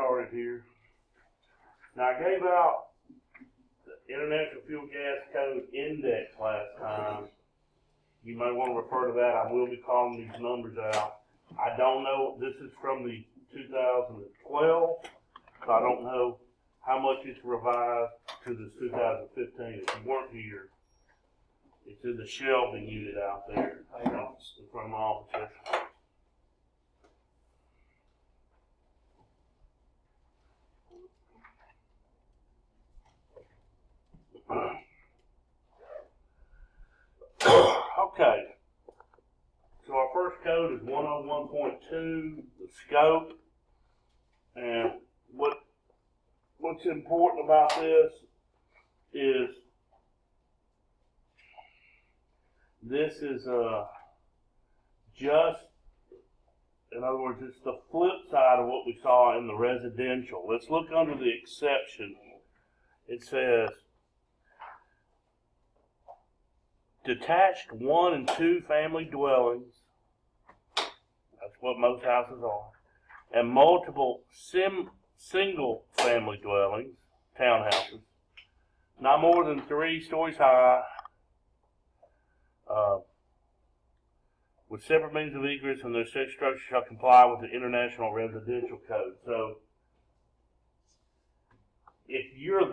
started here. Now, I gave out the International Fuel Gas Code Index last time. You may want to refer to that. I will be calling these numbers out. I don't know. This is from the 2012, so I don't know how much it's revised to this 2015. If you weren't here, it's in the shelving unit out there in front of my office. Okay, so our first code is 101.2, the scope, and what's important about this is just, in other words, it's the flip side of what we saw in the residential. Let's look under the exception. It says, detached 1 and 2 family dwellings, that's what most houses are, and multiple single family dwellings, townhouses, not more than 3 stories high, with separate means of egress, and their said structure shall comply with the International Residential Code. So, if you're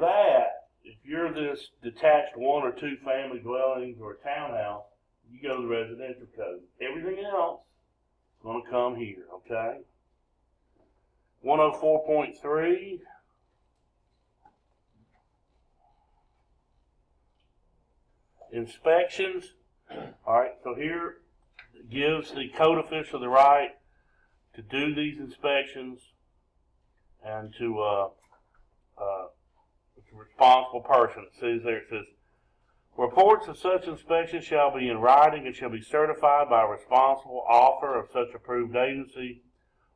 this detached 1 or 2 family dwellings or a townhouse, you go to the residential code. Everything else is going to come here, okay? 104.3. Inspections. All right, so here it gives the code official the right to do these inspections and to responsible person. It says, reports of such inspection shall be in writing and shall be certified by a responsible author of such approved agency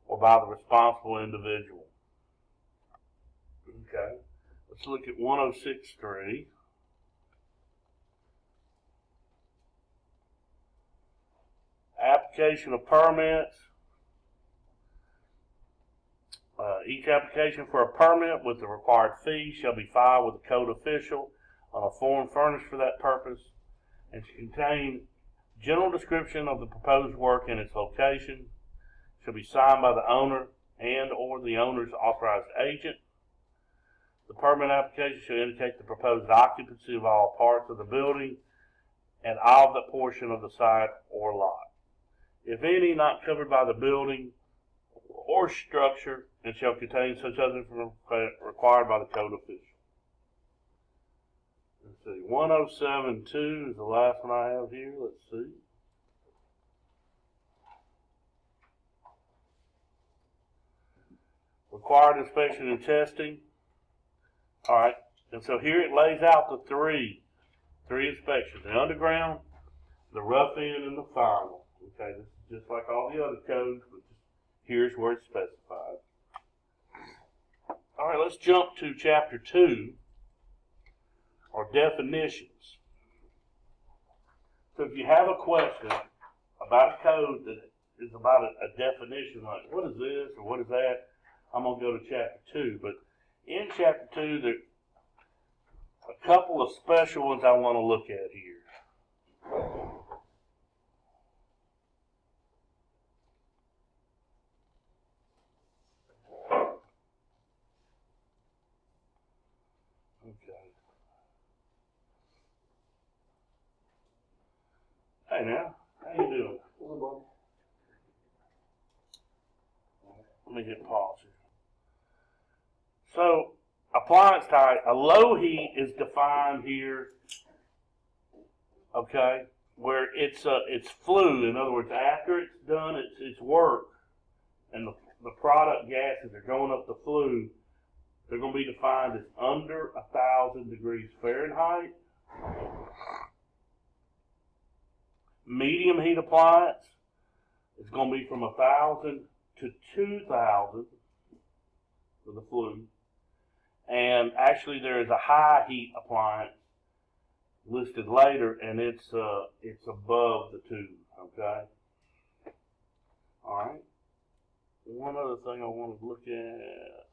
or by the responsible individual. Okay, let's look at 106.3. Application of permits. Each application for a permit with the required fee shall be filed with the code official on a form furnished for that purpose and should contain general description of the proposed work and its location. Shall be signed by the owner and or the owner's authorized agent. The permit application shall indicate the proposed occupancy of all parts of the building and all the portion of the site or lot, if any, not covered by the building or structure, and shall contain such other information required by the code official. Let's see, 107.2 is the last one I have here. Let's see. Required inspection and testing. All right, and so here it lays out the three inspections: the underground, the rough end, and the final. Okay, this is just like all the other codes, but here's where it's specified. All right, let's jump to chapter 2, or definitions. So if you have a question about a code that is about a definition, like what is this or what is that, I'm going to go to chapter 2. But in chapter 2, there are a couple of special ones I want to look at here. Hey now, how you doing? Let me hit pause here. So, appliance type, a low heat is defined here, okay, where it's flue. In other words, after it's done its work and the product gases are going up the flue, they're going to be defined as under 1,000 degrees Fahrenheit. Medium heat appliance is going to be from 1,000 to 2,000 for the flue. And actually there is a high heat appliance listed later, and it's above the 2, okay? All right. One other thing I want to look at.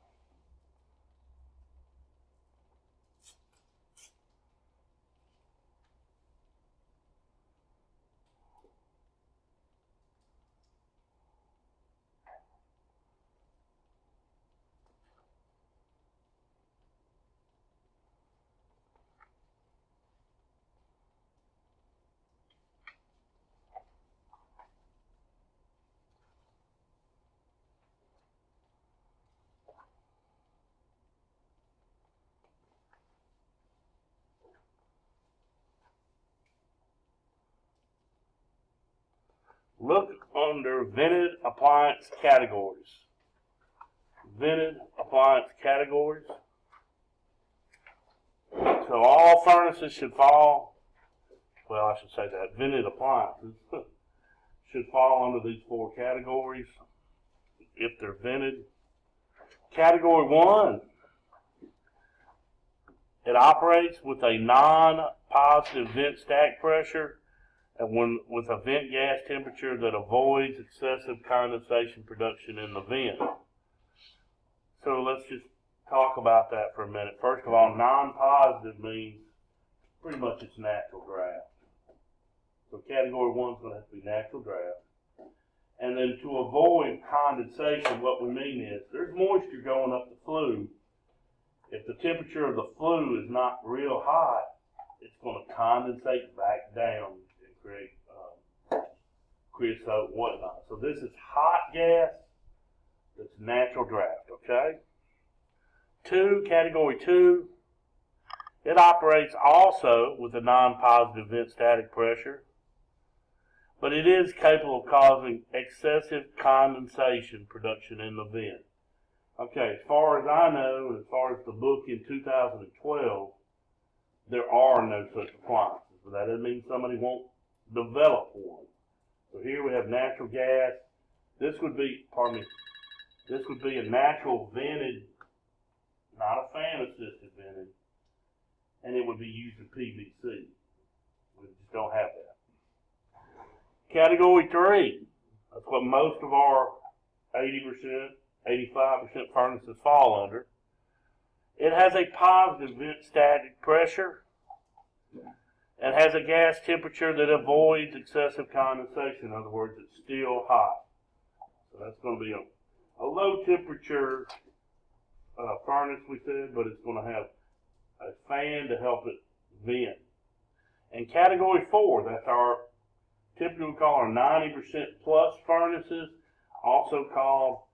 Look under vented appliance categories. Vented appliance categories. So all furnaces should fall, well, I should say that, vented appliances should fall under these 4 categories if they're vented. Category 1, it operates with a non-positive vent stack pressure and with a vent gas temperature that avoids excessive condensation production in the vent. So let's just talk about that for a minute. First of all, non-positive means pretty much it's natural draft. So category 1 is going to have to be natural draft. And then to avoid condensation, what we mean is there's moisture going up the flue. If the temperature of the flue is not real hot, it's going to condensate back down and create creosote and whatnot. So this is hot gas that's natural draft, okay? 2, category 2, it operates also with a non-positive vent static pressure, but it is capable of causing excessive condensation production in the vent. Okay, as far as I know, and as far as the book in 2012, there are no such appliances, but that doesn't mean somebody won't develop one. So here we have natural gas. This would be a natural vented, not a fan-assisted vented, and it would be used in PVC. We just don't have that. Category 3, that's what most of our 80%, 85% furnaces fall under. It has a positive vent static pressure and has a gas temperature that avoids excessive condensation. In other words, it's still hot. So that's going to be a low temperature furnace, we said, but it's going to have a fan to help it vent. And category 4, that's our typically we call our 90% plus furnaces, also called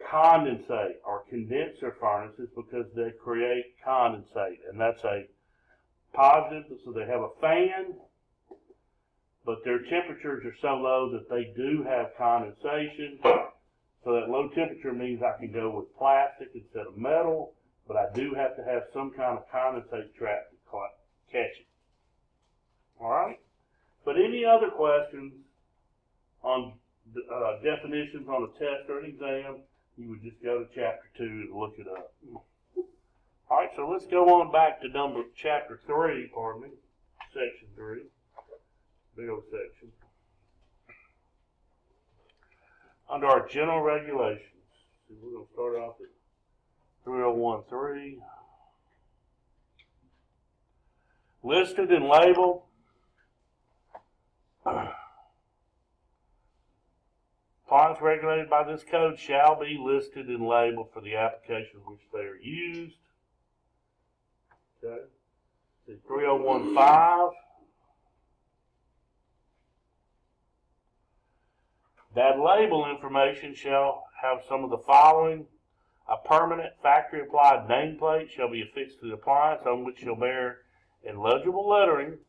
condensate or condenser furnaces because they create condensate. And that's a positive, so they have a fan, but their temperatures are so low that they do have condensation. So that low temperature means I can go with plastic instead of metal, but I do have to have some kind of condensate trap to catch it. All right? But any other questions on definitions on a test or an exam, you would just go to chapter 2 and look it up. All right, so let's go on back to chapter 3, section 3, big old section. Under our general regulations, so we're going to start off at 3013. Listed and labeled. Appliances regulated by this code shall be listed and labeled for the application in which they are used. Okay. 3015. That label information shall have some of the following. A permanent factory applied nameplate shall be affixed to the appliance on which shall bear in legible lettering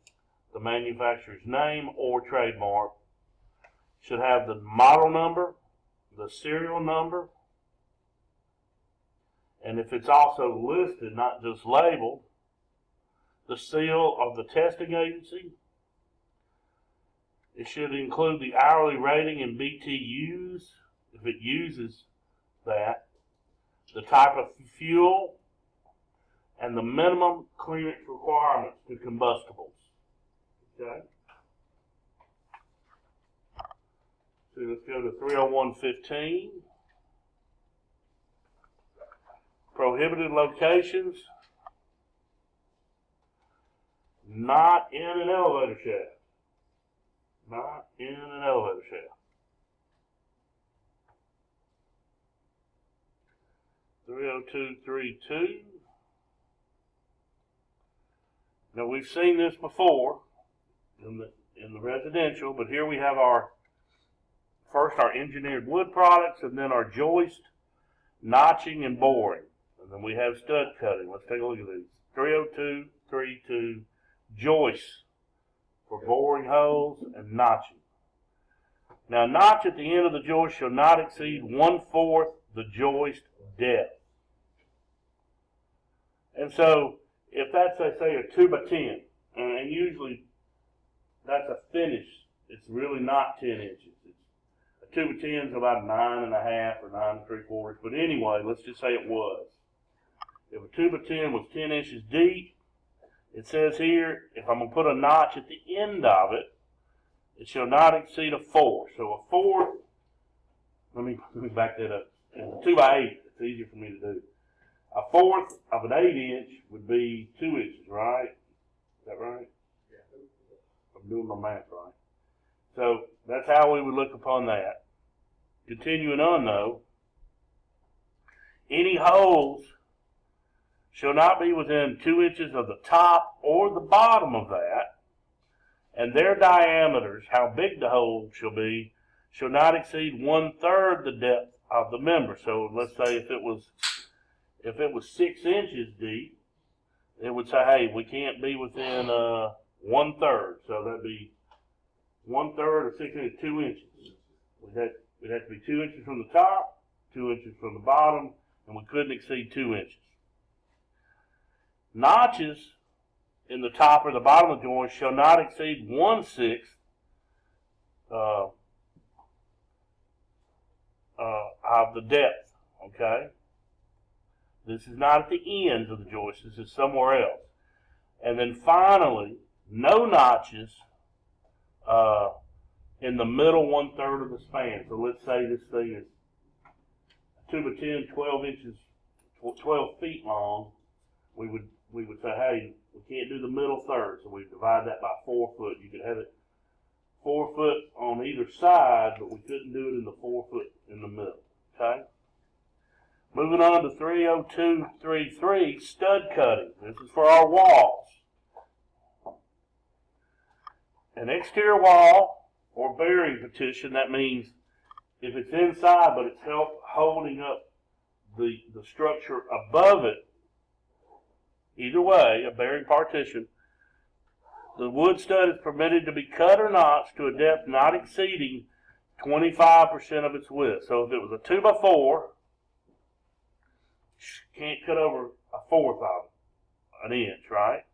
the manufacturer's name or trademark. Should have the model number, the serial number, and if it's also listed, not just labeled, the seal of the testing agency. It should include the hourly rating in BTUs, if it uses that, the type of fuel, and the minimum clearance requirements to combustibles. Okay? So let's go to 30115. Prohibited locations. Not in an elevator shaft. Not in an elevator shaft. 30232. Now we've seen this before in the residential, but here we have our engineered wood products, and then our joist, notching, and boring. And then we have stud cutting. Let's take a look at these. 30232 joists for boring holes and notching. Now, a notch at the end of the joist shall not exceed 1/4 the joist depth. And so, if that's, say, a 2x10, and usually that's a finish, it's really not 10 inches. A 2x10 is about 9.5 or 9 3/4. But anyway, let's just say it was. If a 2x10 was 10 inches deep, it says here, if I'm going to put a notch at the end of it, it shall not exceed a 4. So a 4, let me back that up. It's a 2x8, it's easier for me to do. A 1/4 of an 8-inch would be 2 inches, right? Is that right? Yeah. I'm doing my math right. So that's how we would look upon that. Continuing on though, any holes shall not be within 2 inches of the top or the bottom of that, and their diameters, how big the hole shall be, shall not exceed 1/3 the depth of the member. So let's say if it was 6 inches deep, it would say, hey, we can't be within 1/3. So that'd be 1/3 of 6 inches, 2 inches. We'd have to be 2 inches from the top, 2 inches from the bottom, and we couldn't exceed 2 inches. Notches in the top or the bottom of the joint shall not exceed 1/6 of the depth. Okay? This is not at the ends of the joist. This is somewhere else. And then finally, no notches in the middle 1/3 of the span. So let's say this thing is 2x10, 12 inches, 12 feet long. We would say, hey, we can't do the middle third, so we divide that by 4 foot. You could have it 4 foot on either side, but we couldn't do it in the 4 foot in the middle. Okay? Moving on to 30233, stud cutting. This is for our walls. An exterior wall or bearing partition, that means if it's inside but it's holding up the structure above it, either way, a bearing partition, the wood stud is permitted to be cut or notched to a depth not exceeding 25% of its width. So if it was a 2x4, can't cut over 1/4 of an inch, right?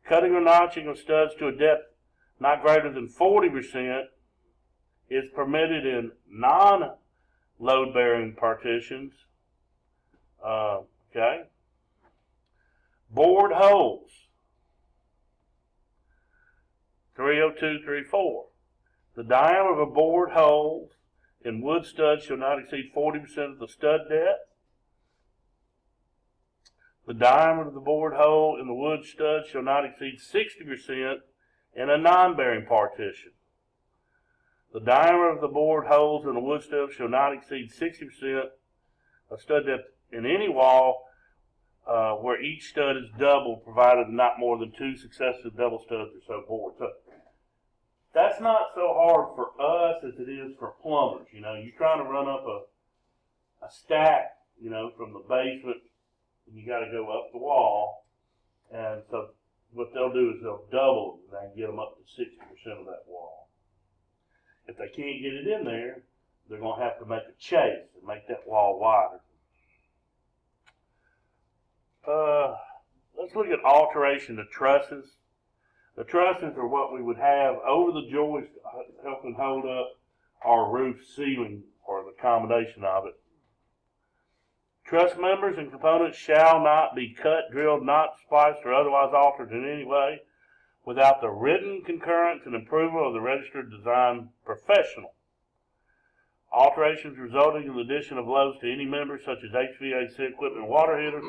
Cutting or notching of studs to a depth not greater than 40% is permitted in non-load bearing partitions. Okay. Bored holes. 30234. The diameter of a bored hole in wood studs shall not exceed 40% of the stud depth. The diameter of the bored hole in the wood stud shall not exceed 60% in a non-bearing partition. The diameter of the bored holes in the wood stud shall not exceed 60% of stud depth in any wall where each stud is double, provided not more than 2 successive double studs are so bored. So that's not so hard for us as it is for plumbers. You know, you're trying to run up a stack, you know, from the basement, and you got to go up the wall. And so what they'll do is they'll double it and get them up to 60% of that wall. If they can't get it in there, they're going to have to make a chase and make that wall wider. Let's look at alteration to trusses. The trusses are what we would have over the joist, helping hold up our roof ceiling or the combination of it. Truss members and components shall not be cut, drilled, notched, spliced, or otherwise altered in any way without the written concurrence and approval of the registered design professional. Alterations resulting in the addition of loads to any member, such as HVAC equipment and water heaters,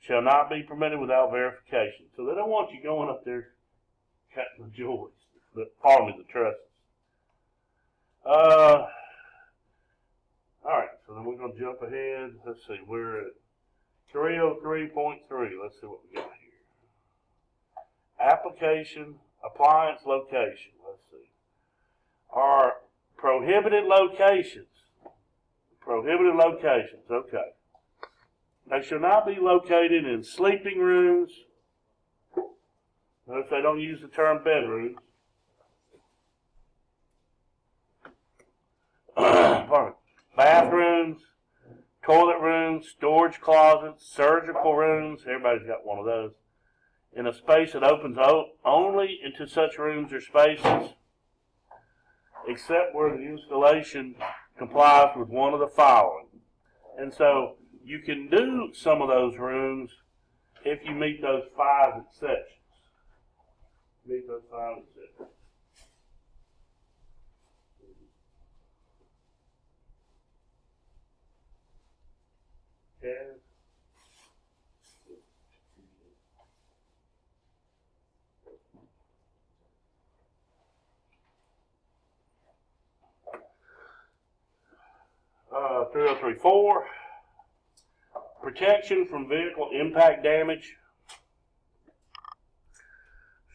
shall not be permitted without verification. So they don't want you going up there cutting the joists, the trusses. Alright, so then we're going to jump ahead. Let's see, we're at 303.3. Let's see what we got here. Application, appliance location. Let's see. Our prohibited locations. Prohibited locations, okay. They shall not be located in sleeping rooms. Notice they don't use the term bedrooms. bathrooms, toilet rooms, storage closets, surgical rooms, everybody's got one of those, in a space that opens only into such rooms or spaces, except where the installation complies with one of the following. And so you can do some of those rooms if you meet those 5 exceptions. Meet those 5 exceptions. Okay. 3034, protection from vehicle impact damage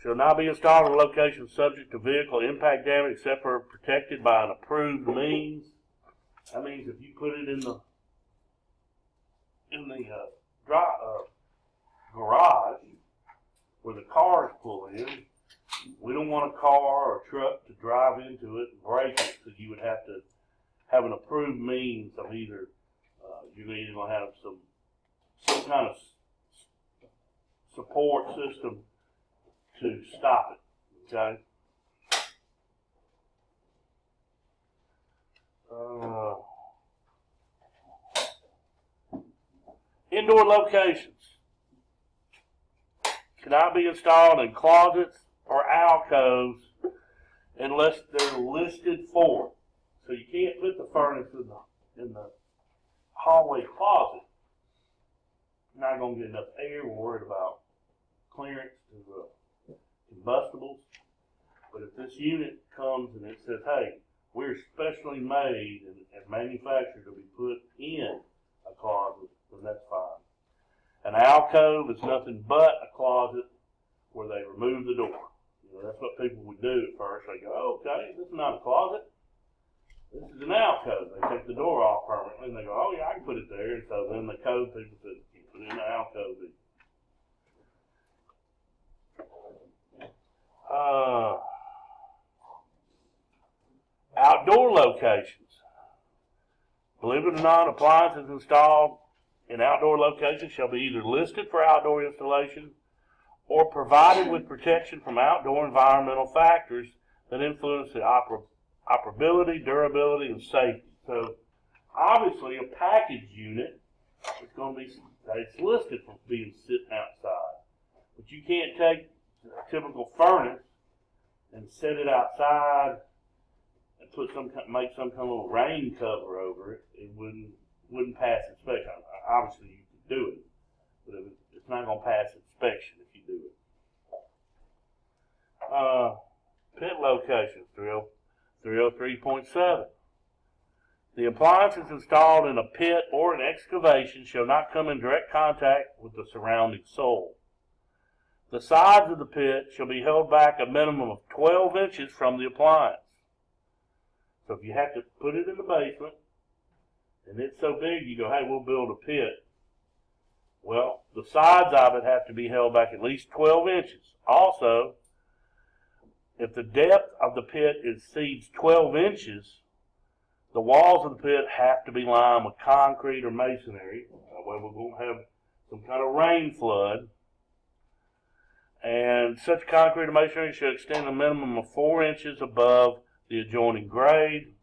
shall not be installed in locations subject to vehicle impact damage except for protected by an approved means. That means if you put it in the garage where the cars pull in, we don't want a car or a truck to drive into it and break it, so you would have to have an approved means of either you're either going to have some kind of support system to stop it. Okay. Indoor locations cannot be installed in closets or alcoves unless they're listed for it. So you can't put the furnace in the hallway closet. You're not going to get enough air. We're worried about clearance to combustibles. But if this unit comes and it says, hey, we're specially made and manufactured to be put in a closet, then that's fine. An alcove is nothing but a closet where they remove the door. You know, that's what people would do at first. They go, oh, okay, this is not a closet. This is an alcove. They take the door off permanently and they go, oh yeah, I can put it there. And so then the code people said, you put it in the alcove. Outdoor locations. Believe it or not, appliances installed in outdoor locations shall be either listed for outdoor installation or provided with protection from outdoor environmental factors that influence the operability, durability, and safety. So, obviously, a package unit is going to be it's listed for being sitting outside, but you can't take a typical furnace and set it outside and make some kind of rain cover over it. It wouldn't pass inspection. Obviously, you could do it, but it's not going to pass inspection if you do it. Pit locations, 303.7. The appliances installed in a pit or an excavation shall not come in direct contact with the surrounding soil. The sides of the pit shall be held back a minimum of 12 inches from the appliance. So if you have to put it in the basement, and it's so big, you go, hey, we'll build a pit. Well, the sides of it have to be held back at least 12 inches. Also, if the depth of the pit exceeds 12 inches, the walls of the pit have to be lined with concrete or masonry. That way we're going to have some kind of rain flood. And such concrete or masonry should extend a minimum of 4 inches above the adjoining grade.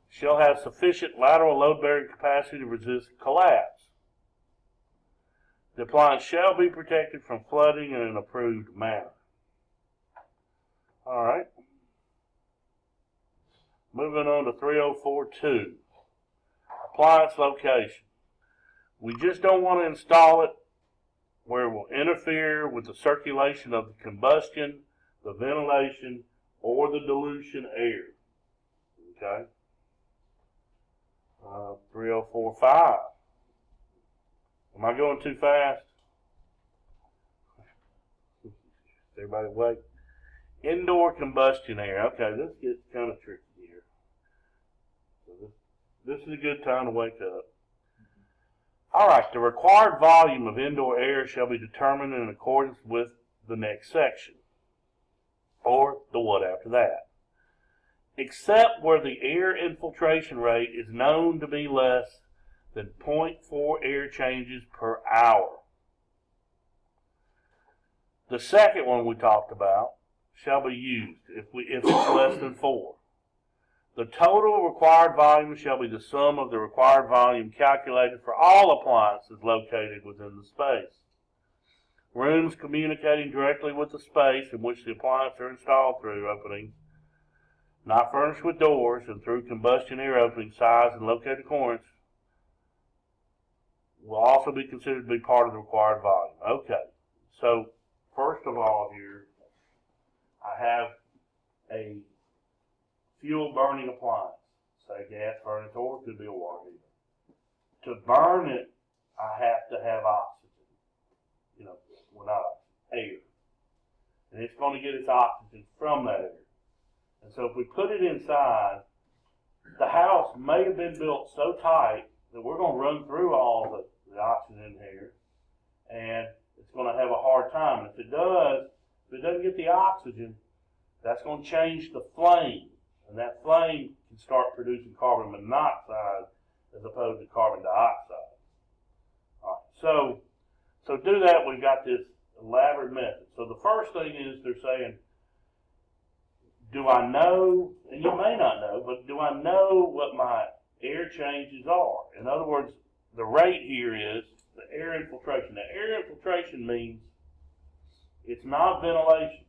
Shall have sufficient lateral load-bearing capacity to resist collapse. The appliance shall be protected from flooding in an approved manner. All right. Moving on to 304.2. Appliance location. We just don't want to install it where it will interfere with the circulation of the combustion, the ventilation, or the dilution air. Okay. 304.5. Am I going too fast? Everybody wait. Indoor combustion air. Okay, this gets kind of tricky here. So this is a good time to wake up. All right, the required volume of indoor air shall be determined in accordance with the next section, or the what after that. except where the air infiltration rate is known to be less than 0.4 air changes per hour. The second one we talked about shall be used if it's less than 4. The total required volume shall be the sum of the required volume calculated for all appliances located within the space. Rooms communicating directly with the space in which the appliances are installed through openings, not furnished with doors, and through combustion air opening size and located corners, will also be considered to be part of the required volume. Okay, so first of all here, I have a fuel burning appliance, say gas furnace, or it could be a water heater. To burn it, I have to have oxygen. Air. And it's going to get its oxygen from that air. And so if we put it inside, the house may have been built so tight that we're going to run through all the oxygen here, and it's going to have a hard time. And if it doesn't get the oxygen, that's going to change the flame. And that flame can start producing carbon monoxide as opposed to carbon dioxide. All right, so to do that, we've got this elaborate method. So the first thing is they're saying, do I know, and you may not know, but do I know what my air changes are? In other words, the rate here is the air infiltration. Now, air infiltration means it's not ventilation.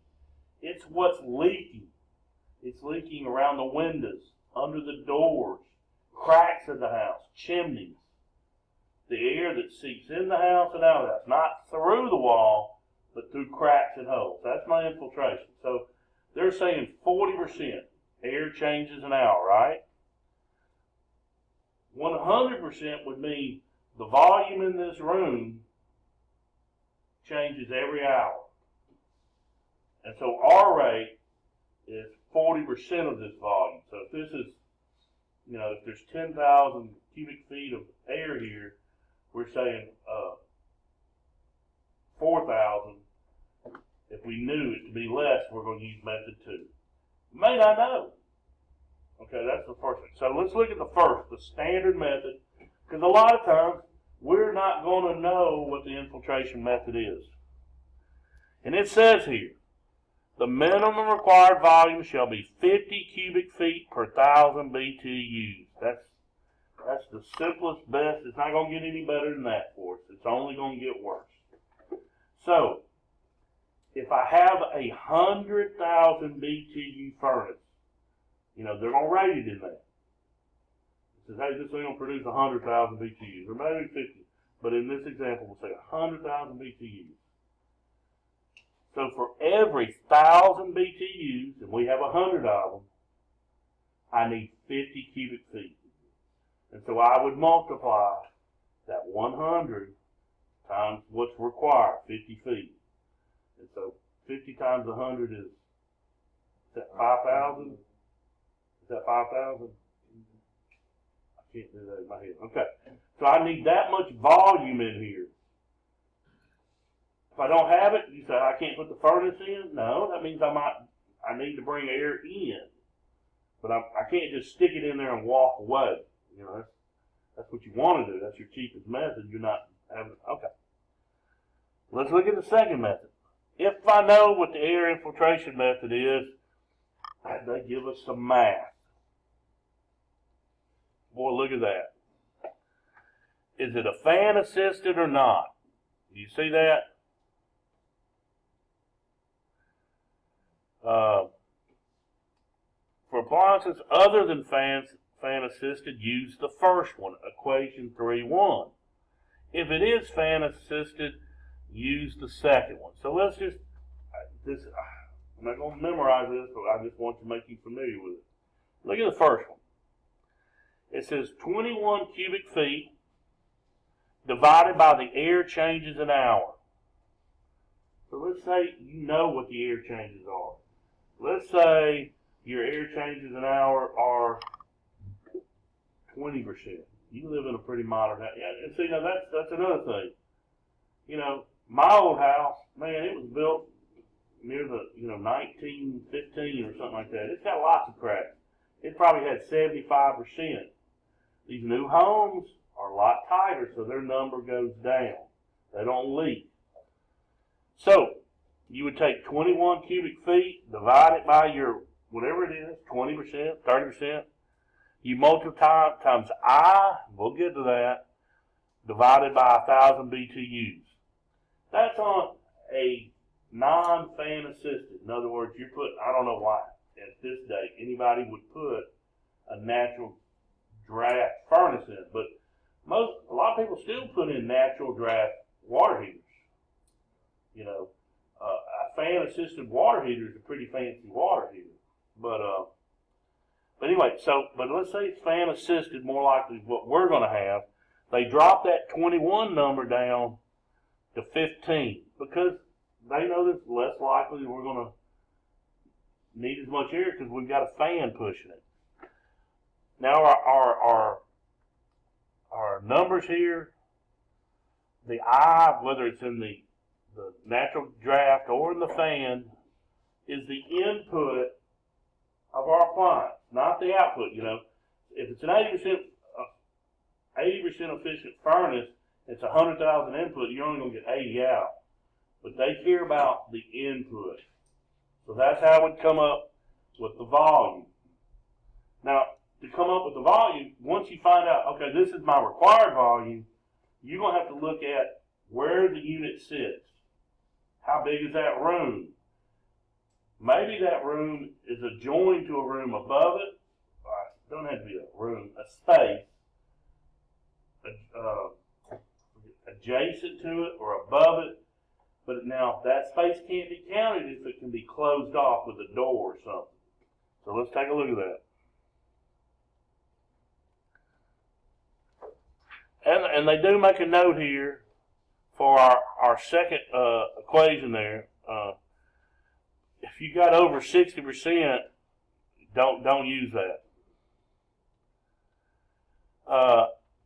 It's what's leaking. It's leaking around the windows, under the doors, cracks in the house, chimneys. The air that seeps in the house and out of the house, not through the wall, but through cracks and holes. That's my infiltration. So they're saying 40% air changes an hour, right? 100% would mean the volume in this room changes every hour. And so our rate is 40% of this volume. So if this is, if there's 10,000 cubic feet of air here, we're saying 4,000. If we knew it to be less, we're going to use method 2. May not know. Okay, that's the first thing. So let's look at the standard method, because a lot of times we're not going to know what the infiltration method is. And it says here, the minimum required volume shall be 50 cubic feet per 1,000 BTUs. That's the simplest, best. It's not going to get any better than that for us. It's only going to get worse. So, if I have 100,000 BTU furnace, they're going to rate it in that. It says, hey, this thing will produce 100,000 BTUs, or maybe 50. But in this example, we'll say 100,000 BTUs. So for every 1,000 BTUs, and we have 100 of them, I need 50 cubic feet. And so I would multiply that 100 times what's required, 50 feet. And so 50 times 100 is that 5,000? Is that 5,000? I can't do that in my head. Okay. So I need that much volume in here. If I don't have it, you say, I can't put the furnace in? No, that means I need to bring air in. But I can't just stick it in there and walk away. That's what you want to do. That's your cheapest method. You're not having, okay. Let's look at the second method. If I know what the air infiltration method is, they give us some math. Boy, look at that. Is it a fan assisted or not? Do you see that? For appliances other than fan assisted, use the first one, equation 3.1. If it is fan assisted, use the second one. So let's just, I'm not going to memorize this, but I just want to make you familiar with it. Look at the first one. It says 21 cubic feet divided by the air changes an hour. So let's say you know what the air changes are. Let's say your air changes an hour are 20%. You live in a pretty modern house. Yeah, and see, now that's another thing. My old house, man, it was built near the 1915 or something like that. It's got lots of cracks. it probably had 75%. These new homes are a lot tighter, so their number goes down. They don't leak. So you would take 21 cubic feet, divide it by your, whatever it is, 20%, 30%. You multiply times I, we'll get to that, divided by 1,000 BTUs. That's on a non-fan assisted. In other words, you put, I don't know why at this day anybody would put a natural draft furnace in it, but a lot of people still put in natural draft water heaters. You know, a fan assisted water heater is a pretty fancy water heater, but anyway, but let's say it's fan assisted, more likely what we're going to have. They drop that 21 number down to 15 because they know that it's less likely we're going to need as much air because we've got a fan pushing it. Now our numbers here, the I, whether it's in the natural draft or in the fan, is the input of our appliance, not the output. You know, if it's an 80% efficient furnace, it's 100,000 input, you're only going to get 80 out. But they care about the input. So that's how it would come up with the volume. Now, to come up with the volume, once you find out, okay, this is my required volume, you're going to have to look at where the unit sits. How big is that room? Maybe that room is adjoined to a room above it. It doesn't have to be a room, a space. Adjacent to it or above it, but now that space can't be counted if it can be closed off with a door or something. So let's take a look at that. And they do make a note here for our second equation there. If you got over 60%, don't use that.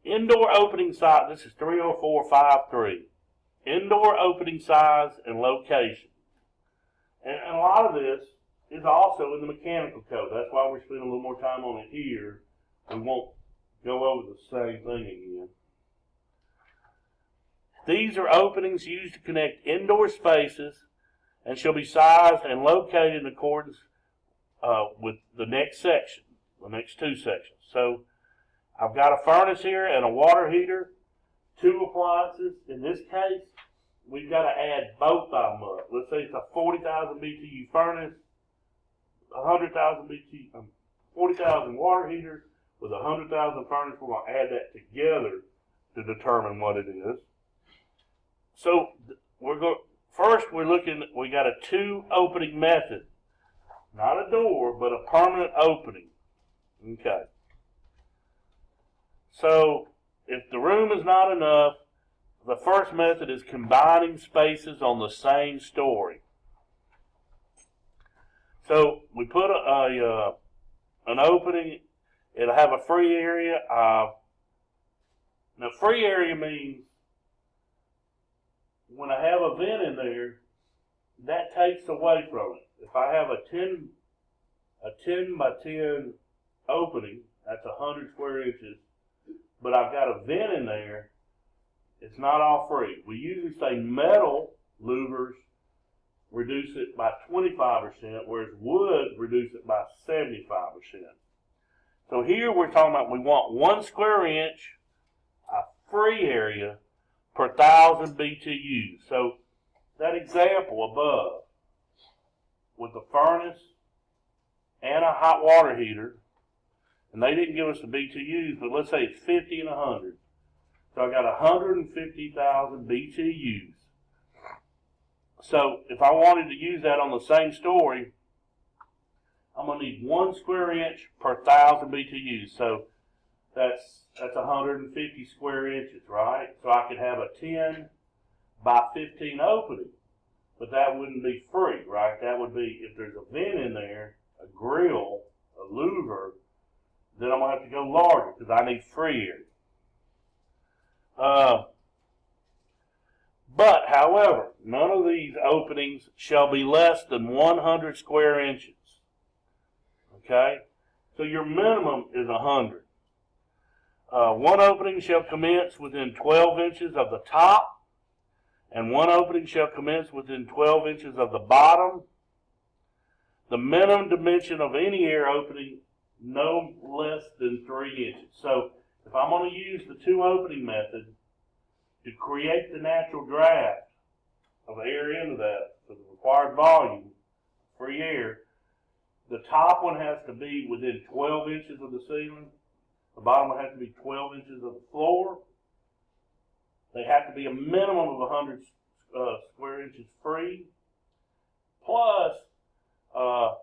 Indoor opening size, this is 30453. Indoor opening size and location. And a lot of this is also in the mechanical code. That's why we're spending a little more time on it here. We won't go over the same thing again. These are openings used to connect indoor spaces and shall be sized and located in accordance with the next section, the next two sections. So I've got a furnace here and a water heater, two appliances. In this case, we've got to add both of them up. Let's say it's a 40,000 BTU furnace, 100,000 BTU, 40,000 water heater with 100,000 furnace. We're going to add that together to determine what it is. So we got a two opening method. Not a door, but a permanent opening. Okay. So if the room is not enough, the first method is combining spaces on the same story. So we put an opening. It'll have a free area. Now free area means when I have a vent in there, that takes away from it. If I have a 10 by 10 opening, that's 100 square inches, but I've got a vent in there, it's not all free. We usually say metal louvers reduce it by 25%, whereas wood reduce it by 75%. So here we're talking about we want 1 square inch, a free area per 1,000 BTUs. So that example above with the furnace and a hot water heater, and they didn't give us the BTUs, but let's say it's 50 and 100. So I got 150,000 BTUs. So if I wanted to use that on the same story, I'm going to need 1 square inch per 1,000 BTUs. So that's 150 square inches, right? So I could have a 10 by 15 opening, but that wouldn't be free, right? That would be, if there's a vent in there, a grill, a louver, then I'm going to have to go larger because I need free area. But, however, none of these openings shall be less than 100 square inches. Okay? So your minimum is 100. One opening shall commence within 12 inches of the top, and one opening shall commence within 12 inches of the bottom. The minimum dimension of any air opening no less than 3 inches. So if I'm going to use the two opening method to create the natural draft of air into that for the required volume, free air, the top one has to be within 12 inches of the ceiling. The bottom one has to be 12 inches of the floor. They have to be a minimum of 100 square inches free. Plus, I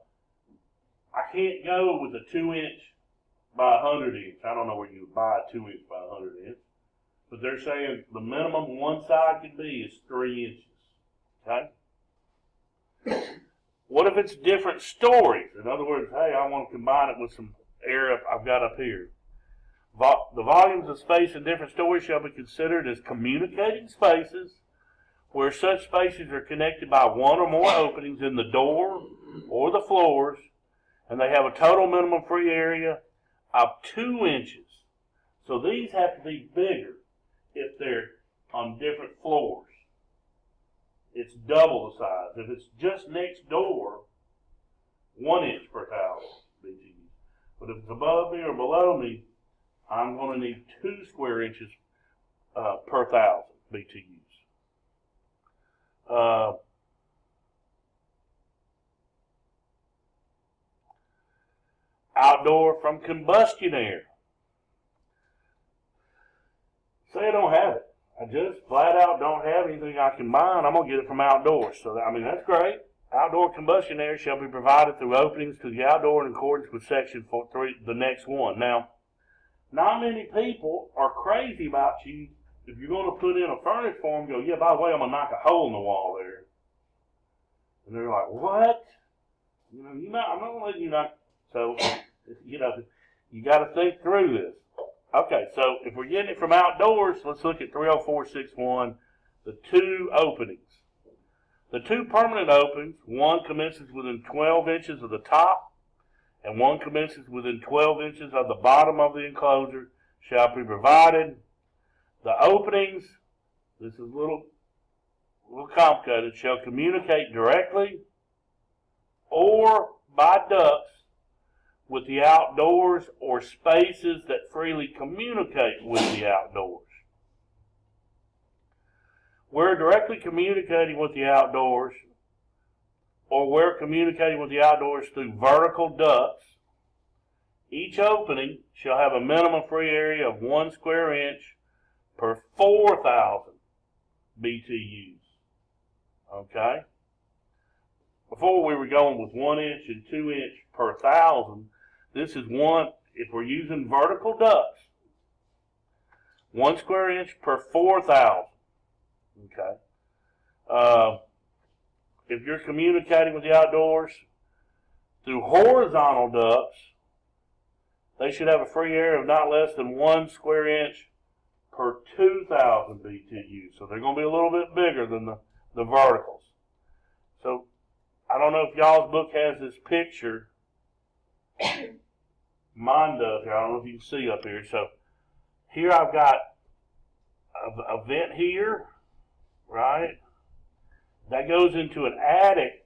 can't go with a 2-inch by 100-inch. I don't know where you would buy a 2-inch by 100-inch. But they're saying the minimum one side can be is 3 inches. Okay? What if it's different stories? In other words, hey, I want to combine it with some air I've got up here. The volumes of space in different stories shall be considered as communicating spaces where such spaces are connected by one or more openings in the door or the floors, and they have a total minimum free area of 2 inches. So these have to be bigger if they're on different floors. It's double the size. If it's just next door, 1 inch per 1,000 BTUs. But if it's above me or below me, I'm going to need 2 square inches per 1,000 BTUs. Outdoor from combustion air. Say I don't have it. I just flat out don't have anything I can buy, and I'm going to get it from outdoors. So, I mean, that's great. Outdoor combustion air shall be provided through openings to the outdoor in accordance with section 3, the next one. Now, not many people are crazy about you. If you're going to put in a furnace for them, go, yeah, by the way, I'm going to knock a hole in the wall there. And they're like, what? You know, I'm not going to let you knock. So, you know, you got to think through this. Okay, so if we're getting it from outdoors, let's look at 30461, the two openings. The two permanent openings, one commences within 12 inches of the top, and one commences within 12 inches of the bottom of the enclosure, shall be provided. The openings, this is a little complicated, shall communicate directly or by ducts with the outdoors or spaces that freely communicate with the outdoors. Where directly communicating with the outdoors, or where communicating with the outdoors through vertical ducts, each opening shall have a minimum free area of 1 square inch per 4,000 BTUs. Okay? Before we were going with 1 inch and 2 inch per 1,000. This is one, if we're using vertical ducts, 1 square inch per 4,000. Okay. If you're communicating with the outdoors through horizontal ducts, they should have a free area of not less than 1 square inch per 2,000 BTU. So they're going to be a little bit bigger than the verticals. So I don't know if y'all's book has this picture. Mine does here. I don't know if you can see up here. So here I've got a vent here, right? That goes into an attic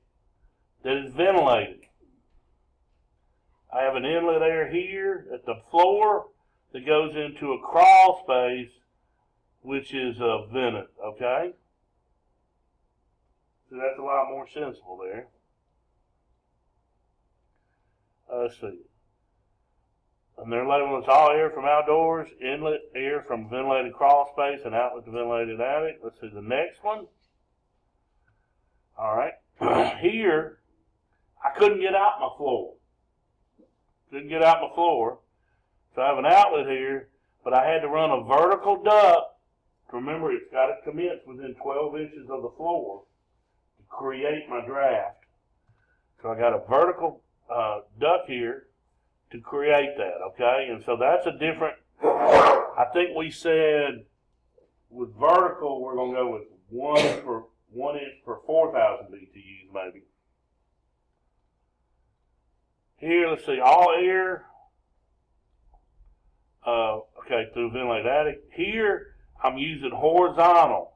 that is ventilated. I have an inlet air here at the floor that goes into a crawl space, which is vented, okay? So that's a lot more sensible there. Let's see. And they're labeling us all air from outdoors, inlet air from ventilated crawl space, and outlet to ventilated attic. Let's see the next one. All right. Here, I couldn't get out my floor. So I have an outlet here, but I had to run a vertical duct. Remember, it's got to commence within 12 inches of the floor to create my draft. So I got a vertical duct here to create that, okay? And so that's a different, I think we said with vertical, we're going to go with 1 inch per 4,000 BTUs maybe. Here, let's see, all air okay, through ventilated attic. Here, I'm using horizontal.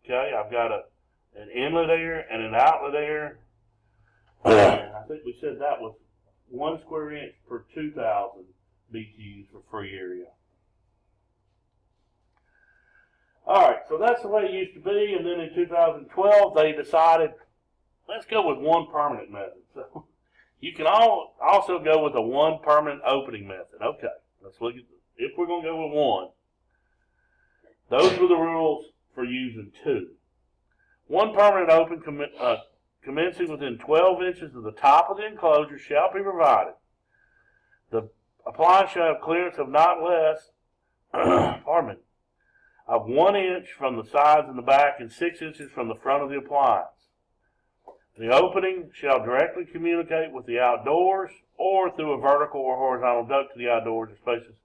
Okay, I've got an inlet air and an outlet air. I think we said that was 1 square inch per 2,000 BTUs for free area. All right, so that's the way it used to be, and then in 2012 they decided, let's go with one permanent method. So you can also go with a one permanent opening method. Okay, let's look at if we're going to go with one. Those were the rules for using two. One permanent open commencing within 12 inches of the top of the enclosure shall be provided. The appliance shall have clearance of not less, pardon me, of 1 inch from the sides and the back and 6 inches from the front of the appliance. The opening shall directly communicate with the outdoors or through a vertical or horizontal duct to the outdoors or spaces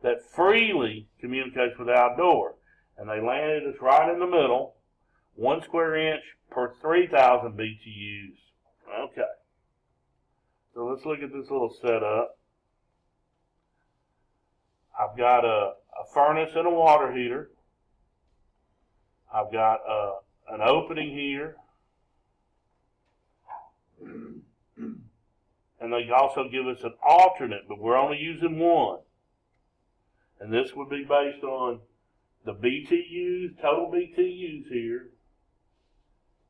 that freely communicates with the outdoor. And they landed us right in the middle, 1 square inch per 3,000 BTUs. Okay. So let's look at this little setup. I've got a furnace and a water heater. I've got an opening here. And they also give us an alternate, but we're only using one. And this would be based on the BTUs, total BTUs here.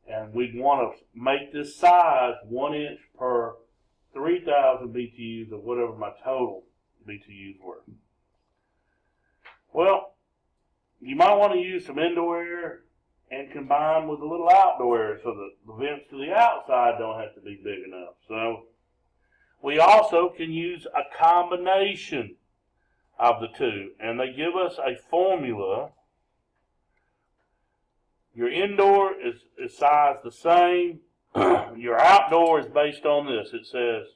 And we'd want to make this size 1 inch per 3,000 BTUs of whatever my total BTUs were. Well, you might want to use some indoor air and combine with a little outdoor air so that the vents to the outside don't have to be big enough. So we also can use a combination of the two, and they give us a formula. Your indoor is sized the same. Your outdoor is based on this. It says,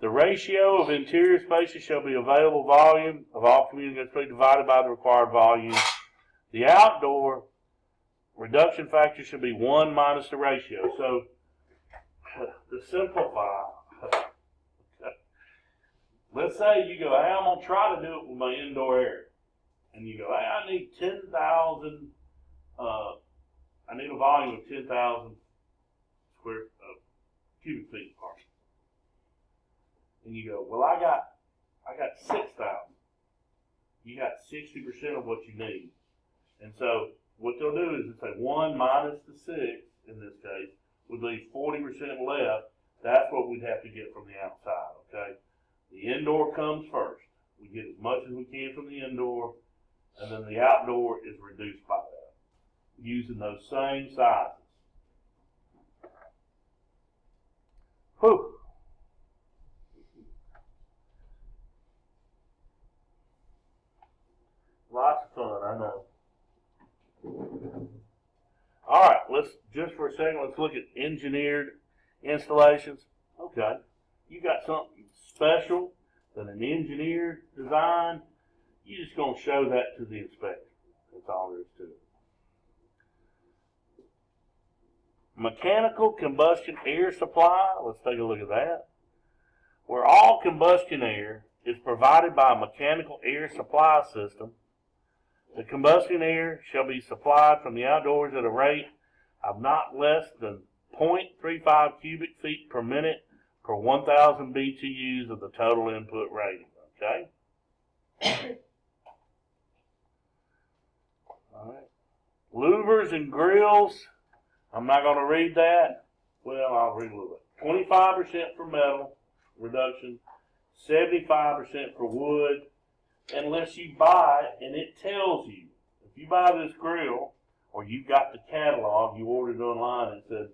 the ratio of interior spaces shall be available volume of all communicating space divided by the required volume. The outdoor reduction factor should be 1 minus the ratio. So, to simplify, let's say you go, hey, I'm going to try to do it with my indoor air. And you go, hey, I need 10,000, I need a volume of 10,000 cubic feet. And you go, well, I got 6,000. You got 60% of what you need. And so what they'll do is say 1 minus the 6, in this case, would leave 40% left. That's what we'd have to get from the outside, okay? The indoor comes first. We get as much as we can from the indoor, and then the outdoor is reduced by that, using those same sizes. Whew. Lots of fun, I know. All right, let's just for a second, let's look at engineered installations. Okay, you got something special that an engineer designed. You're just going to show that to the inspector. That's all there is to it. Mechanical combustion air supply. Let's take a look at that. Where all combustion air is provided by a mechanical air supply system, the combustion air shall be supplied from the outdoors at a rate of not less than 0.35 cubic feet per minute per 1,000 BTUs of the total input rating. Okay? All right. Louvers and grills. I'm not going to read that. Well, I'll read a little bit. 25% for metal reduction, 75% for wood, unless you buy it and it tells you. If you buy this grill, or you got the catalog, you ordered it online and said,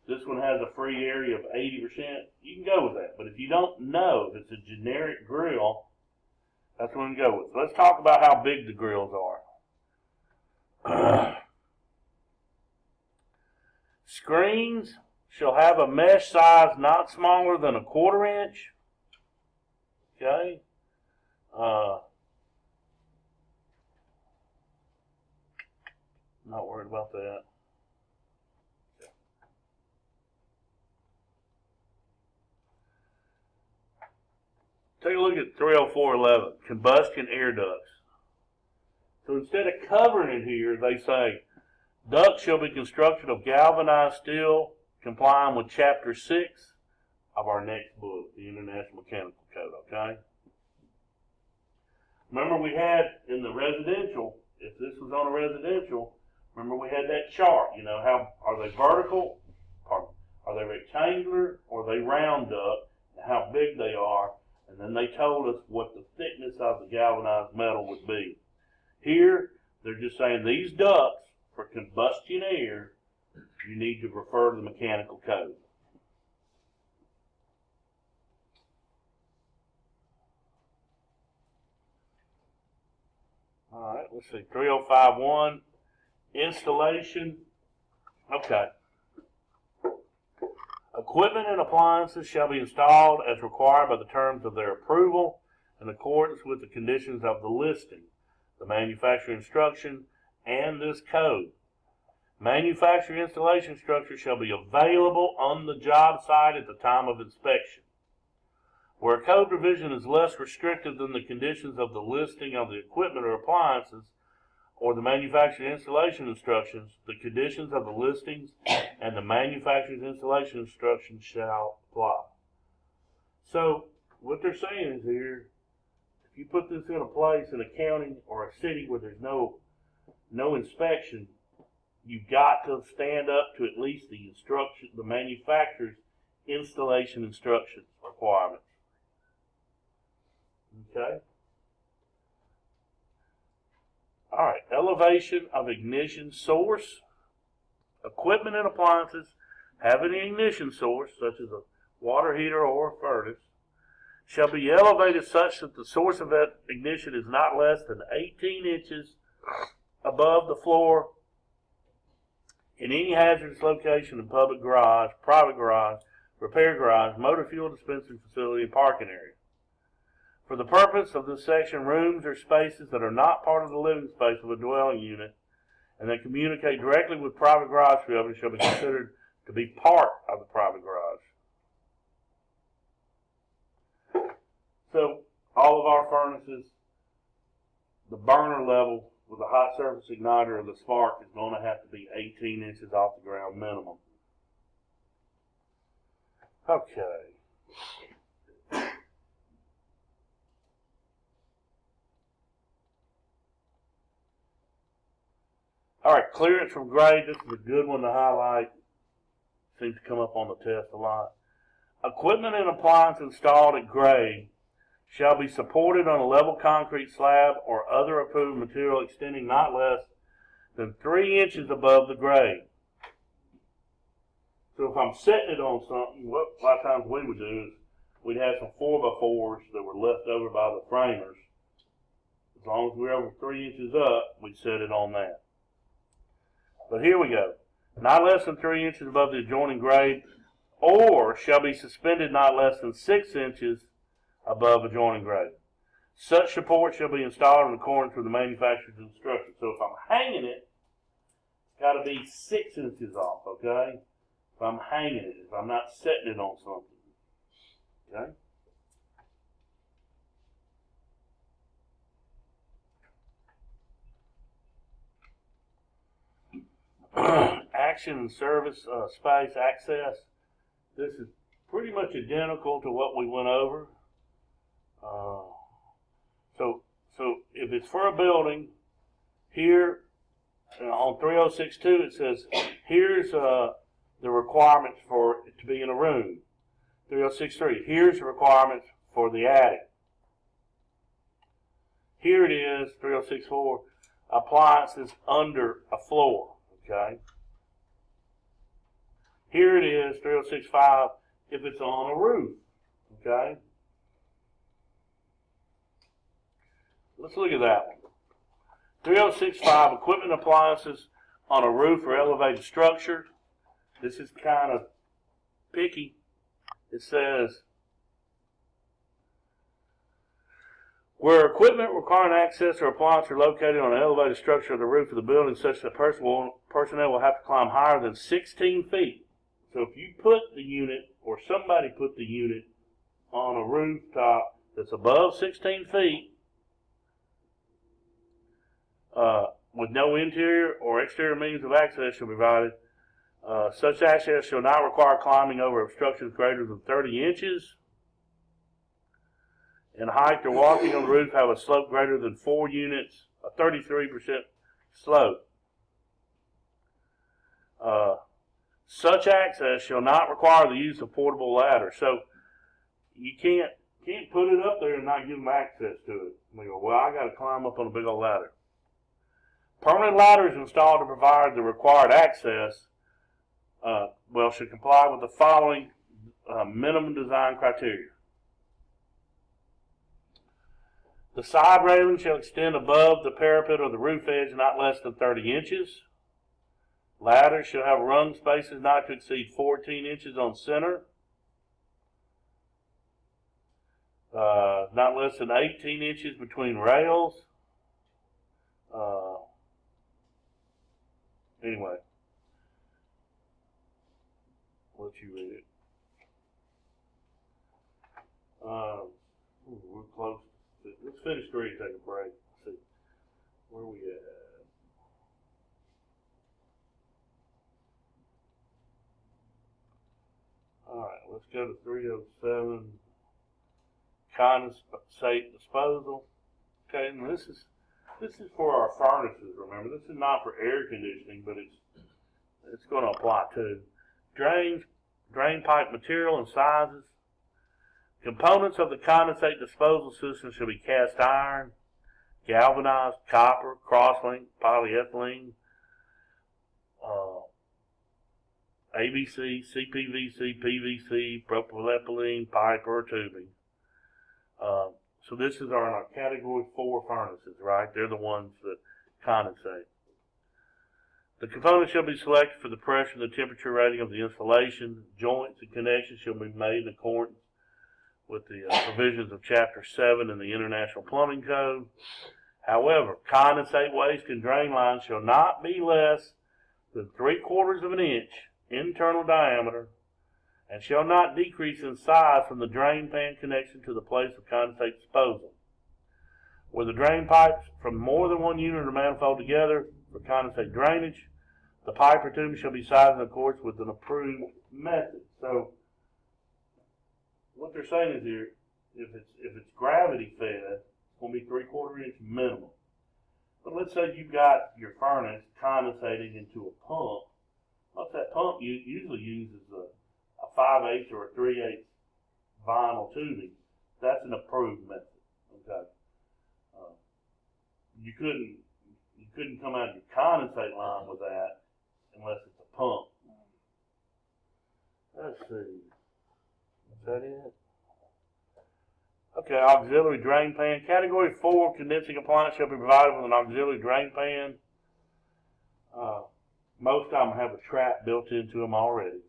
this one has a free area of 80%, you can go with that. But if you don't know, if it's a generic grill, that's what you can go with. So let's talk about how big the grills are. Screens shall have a mesh size not smaller than 1/4 inch. Okay. Not worried about that. take a look at 30411, combustion air ducts. So instead of covering it here, they say, ducts shall be constructed of galvanized steel, complying with Chapter 6 of our next book, the International Mechanical Code, okay? Remember we had in the residential, if this was on a residential, remember we had that chart, you know, how are they vertical, are they rectangular, or are they round duct, and how big they are, and then they told us what the thickness of the galvanized metal would be. Here, they're just saying these ducts for combustion air, you need to refer to the mechanical code. All right, let's see, 3051, installation. Okay. Equipment and appliances shall be installed as required by the terms of their approval in accordance with the conditions of the listing, the manufacturer instruction, and this code. Manufacturing installation structure shall be available on the job site at the time of inspection. Where a code provision is less restrictive than the conditions of the listing of the equipment or appliances or the manufacturer's installation instructions, the conditions of the listings and the manufacturer's installation instructions shall apply. So what they're saying is here, if you put this in a place in a county or a city where there's no inspection, you've got to stand up to at least the manufacturer's installation instructions requirements. Okay? All right, elevation of ignition source. Equipment and appliances having an ignition source, such as a water heater or a furnace, shall be elevated such that the source of that ignition is not less than 18 inches above the floor in any hazardous location in public garage, private garage, repair garage, motor fuel dispensing facility, and parking area. For the purpose of this section, rooms or spaces that are not part of the living space of a dwelling unit and that communicate directly with private garage buildings shall be considered to be part of the private garage. So all of our furnaces, the burner level with a hot surface igniter or the spark is going to have to be 18 inches off the ground minimum. Okay. All right, clearance from grade. This is a good one to highlight. Seems to come up on the test a lot. Equipment and appliance installed at grade shall be supported on a level concrete slab or other approved material extending not less than 3 inches above the grade. So if I'm setting it on something, what a lot of times we would do is we'd have some 4x4s that were left over by the framers. As long as we're over 3 inches up, we'd set it on that. But here we go. Not less than 3 inches above the adjoining grade, or shall be suspended not less than 6 inches above adjoining grade. Such support shall be installed in accordance with the manufacturer's instructions. So if I'm hanging it, it's got to be 6 inches off, okay? If I'm hanging it, if I'm not setting it on something, okay? Action and service space access. This is pretty much identical to what we went over. So if it's for a building, here on 3062 it says here's the requirements for it to be in a room. 3063, here's the requirements for the attic. Here it is, 3064, appliances under a floor. Okay. Here it is, 3065, if it's on a roof. Okay. Let's look at that one. 3065, equipment and appliances on a roof or elevated structure. This is kind of picky. It says, where equipment requiring access or appliance are located on an elevated structure of the roof of the building such that personnel will have to climb higher than 16 feet. So if you put the unit or somebody put the unit on a rooftop that's above 16 feet with no interior or exterior means of access shall be provided. Such access shall not require climbing over obstructions greater than 30 inches in height or walking on the roof have a slope greater than 4 units, a 33% slope. Such access shall not require the use of portable ladders. So you can't put it up there and not give them access to it. They go, well, I got to climb up on a big old ladder. Permanent ladders installed to provide the required access should comply with the following minimum design criteria. The side railing shall extend above the parapet or the roof edge not less than 30 inches. Ladders shall have rung spaces not to exceed 14 inches on center. Not less than 18 inches between rails. Anyway, I'll let you read it. We're close. Let's finish 3 and take a break. Let's see. Where are we at? Alright, let's go to 307. Condensate disposal. Okay, and this is for our furnaces, remember. This is not for air conditioning, but it's going to apply too. Drain pipe material and sizes. Components of the condensate disposal system shall be cast iron, galvanized, copper, crosslink, polyethylene, ABC, CPVC, PVC, propylethylene, pipe, or tubing. So this is our category 4 furnaces, right? They're the ones that condensate. The components shall be selected for the pressure and the temperature rating of the installation. Joints and connections shall be made in accordance with the provisions of Chapter 7 in the International Plumbing Code. However, condensate waste and drain lines shall not be less than 3/4 of an inch internal diameter and shall not decrease in size from the drain pan connection to the place of condensate disposal. Where the drain pipes from more than one unit or manifold together for condensate drainage, the pipe or tube shall be sized in accordance with an approved method. So what they're saying is here, if it's gravity fed, it's going to be 3/4 inch minimum. But let's say you've got your furnace condensating into a pump. What's that pump usually uses a 5/8 or a 3/8 vinyl tubing. That's an approved method. Okay. You couldn't come out of your condensate line with that unless it's a pump. Let's see. Is that it? Okay, auxiliary drain pan. Category 4 condensing appliance shall be provided with an auxiliary drain pan. Most of them have a trap built into them already.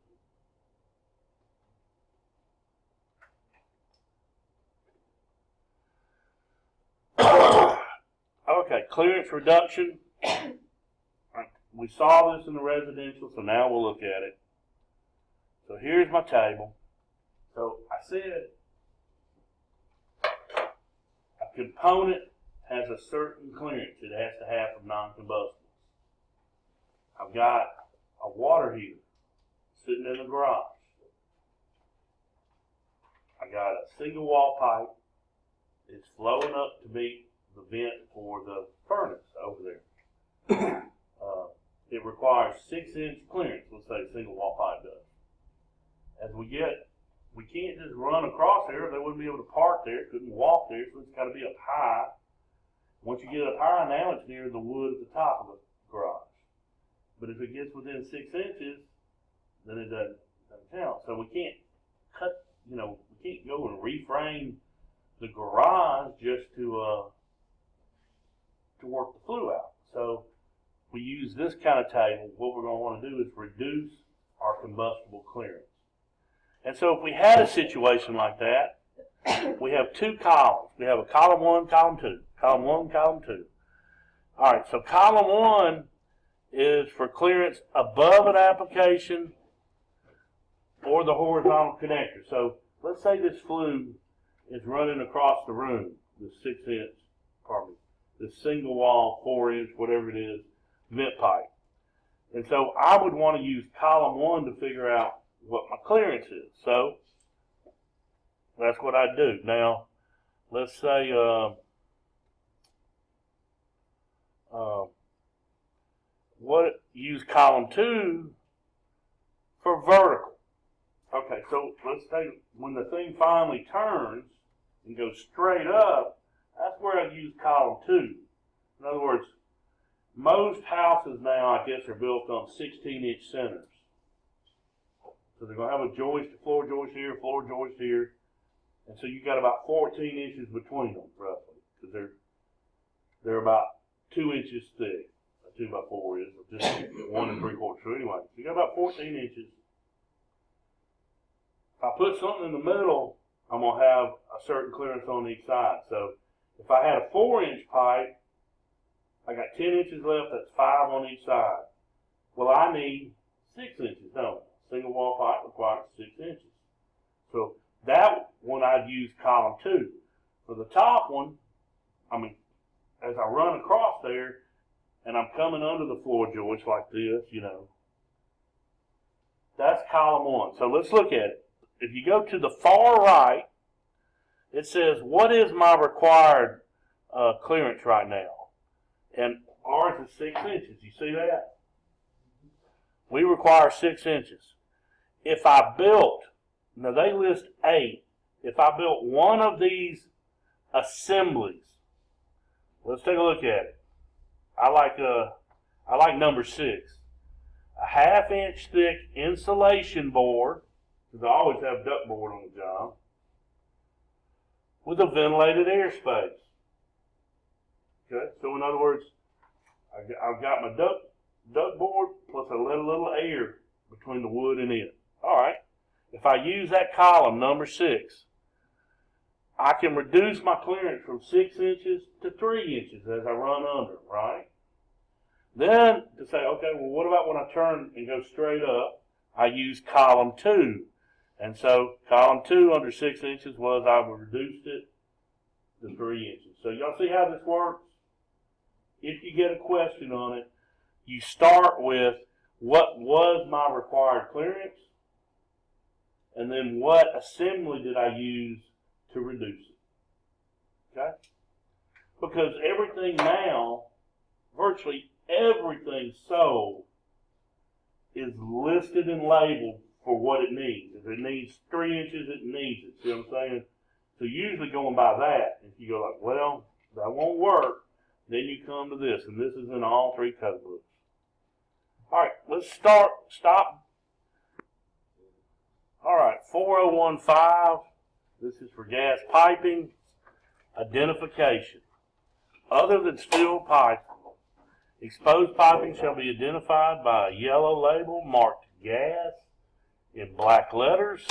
Okay, clearance reduction. We saw this in the residential, so now we'll look at it. So here's my table. So I said a component has a certain clearance it has to have from non-combustibles. I've got a water heater sitting in the garage. I got a single wall pipe. It's flowing up to meet the vent for the furnace over there. It requires 6-inch clearance, let's say a single wall pipe does. As we can't just run across there. They wouldn't be able to park there, couldn't walk there, so it's got to be up high. Once you get up high, now it's near the wood at the top of the garage. But if it gets within 6 inches, then it doesn't count. So we can't we can't go and reframe the garage just to work the flue out. So we use this kind of table. What we're going to want to do is reduce our combustible clearance. And so if we had a situation like that, we have 2 columns. We have a column 1, column 2. Column 1, column 2. All right, so column 1 is for clearance above an application or the horizontal connector. So let's say this flue is running across the room, the 6-inch, the single wall, 4-inch, whatever it is, vent pipe. And so I would want to use column 1 to figure out what my clearance is. So that's what I do. Now, let's say use column 2 for vertical. Okay, so let's say when the thing finally turns and goes straight up, that's where I use column 2. In other words, most houses now, I guess, are built on 16-inch centers. So they're going to have a joist, a floor joist here, and so you got about 14 inches between them, roughly, because they're about 2 inches thick. A 2x4 is, or just 1 3/4. So anyway, you got about 14 inches. If I put something in the middle, I'm going to have a certain clearance on each side. So if I had a 4-inch pipe, I got 10 inches left, that's 5 on each side. Well, I need 6 inches, don't I? Single wall pipe requires 6 inches. So that one I'd use column 2. For the top one, as I run across there, and I'm coming under the floor joist like this, that's column 1. So let's look at it. If you go to the far right, it says, what is my required clearance right now? And ours is 6 inches. You see that? We require 6 inches. If I built, now they list 8. If I built one of these assemblies, let's take a look at it. I like number 6. A 1/2-inch thick insulation board, because I always have duct board on the job, with a ventilated airspace. Okay, so in other words, I've got my duct board plus I let a little air between the wood and it. All right, if I use that column, number 6, I can reduce my clearance from 6 inches to 3 inches as I run under, right? Then to say, okay, well, what about when I turn and go straight up? I use column 2. And so column 2 under 6 inches was I reduced it to 3 inches. So y'all see how this works? If you get a question on it, you start with what was my required clearance, and then what assembly did I use to reduce it. Okay? Because everything now, virtually everything sold, is listed and labeled for what it needs. If it needs 3 inches, it needs it. See what I'm saying? So usually going by that, if you go like, well, that won't work, then you come to this, and this is in all 3 code books. All right, let's stop. All right, 4015, this is for gas piping, identification. Other than steel pipe, exposed piping shall be identified by a yellow label marked gas in black letters,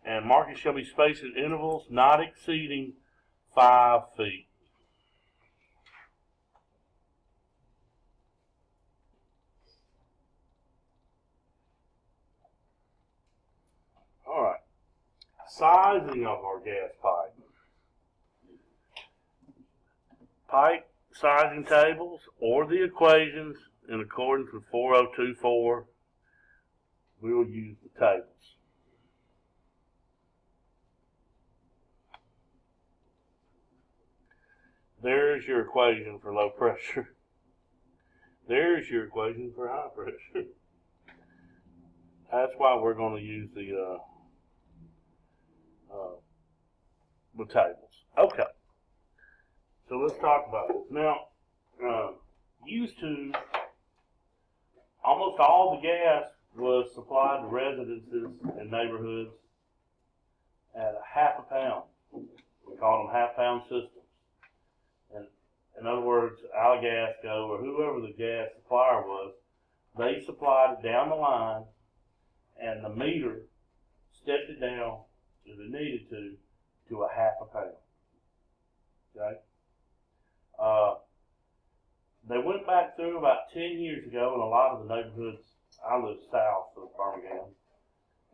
and marking shall be spaced at intervals not exceeding 5 feet. All right, sizing of our gas pipe. Pipe sizing tables or the equations in accordance with 4024, we will use the tables. There's your equation for low pressure. There's your equation for high pressure. That's why we're going to use the tables. Okay. So let's talk about this. Now, used to, almost all the gas was supplied to residences and neighborhoods at a 1/2 pound. We call them 1/2 pound systems. And in other words, Aligasco or whoever the gas supplier was, they supplied it down the line, and the meter stepped it down if it needed to a 1/2 pound. Okay? They went back through about 10 years ago in a lot of the neighborhoods. I live south of Birmingham,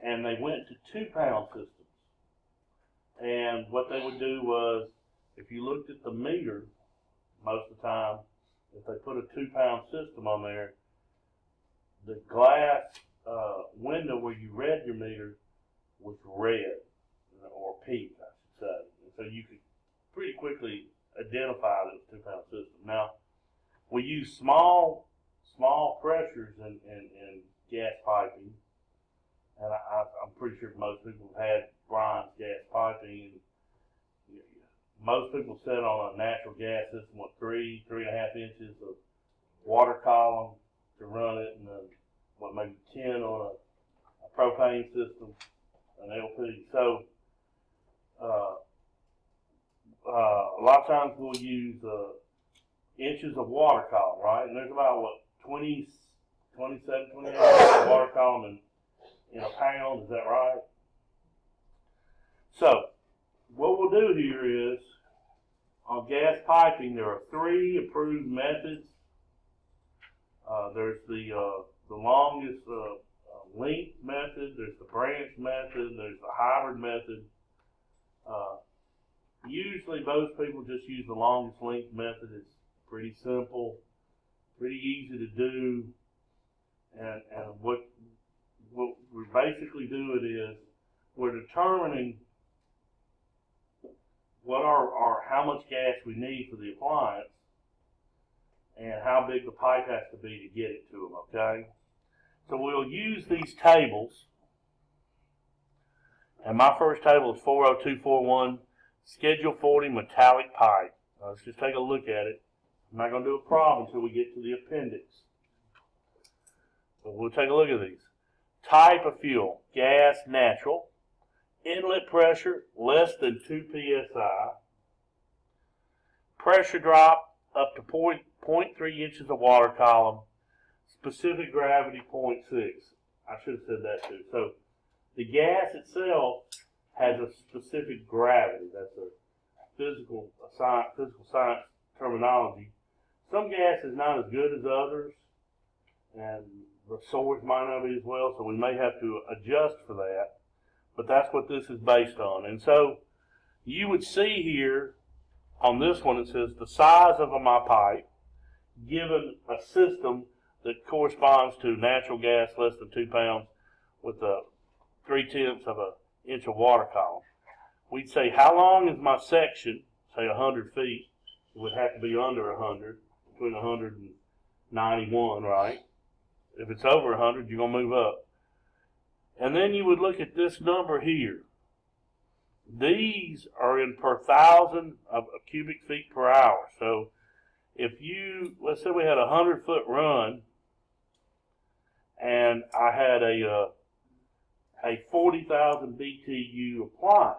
and they went to 2 pound systems. And what they would do was, if you looked at the meter, most of the time, if they put a 2-pound system on there, the glass window where you read your meter was red, or pink, I should say. And so you could pretty quickly identify that it was a 2-pound system. Now, we use small pressures in gas piping, and I'm pretty sure most people have had bronze gas piping. And most people set on a natural gas system with 3.5 inches of water column to run it, and maybe 10 on a propane system, an LP. So a lot of times we'll use inches of water column, right? And there's about 27, 28 inches of water column in a pound. Is that right? So what we'll do here is, on gas piping, there are 3 approved methods. There's the longest length method, there's the branch method, there's the hybrid method. Usually most people just use the longest length method. It's pretty simple, pretty easy to do, and what we basically do it is, we're determining how much gas we need for the appliance, and how big the pipe has to be to get it to them, okay? So we'll use these tables, and my first table is 40241, Schedule 40 metallic pipe. Let's just take a look at it. I'm not going to do a problem until we get to the appendix. But we'll take a look at these. Type of fuel, gas, natural. Inlet pressure, less than 2 psi. Pressure drop, up to 0.3 inches of water column. Specific gravity, 0.6. I should have said that too. So the gas itself has a specific gravity. That's a physical science terminology. Some gas is not as good as others, and the source might not be as well, so we may have to adjust for that. But that's what this is based on. And so you would see here on this one, it says the size of my pipe given a system that corresponds to natural gas less than 2 pounds with a 3/10 of an inch of water column. We'd say, how long is my section? Say 100 feet. It would have to be under 100, between 100 and 91, right? If it's over 100, you're going to move up. And then you would look at this number here. These are in per 1,000 of cubic feet per hour. So if let's say we had a 100-foot run, and I had a 40,000 BTU appliance,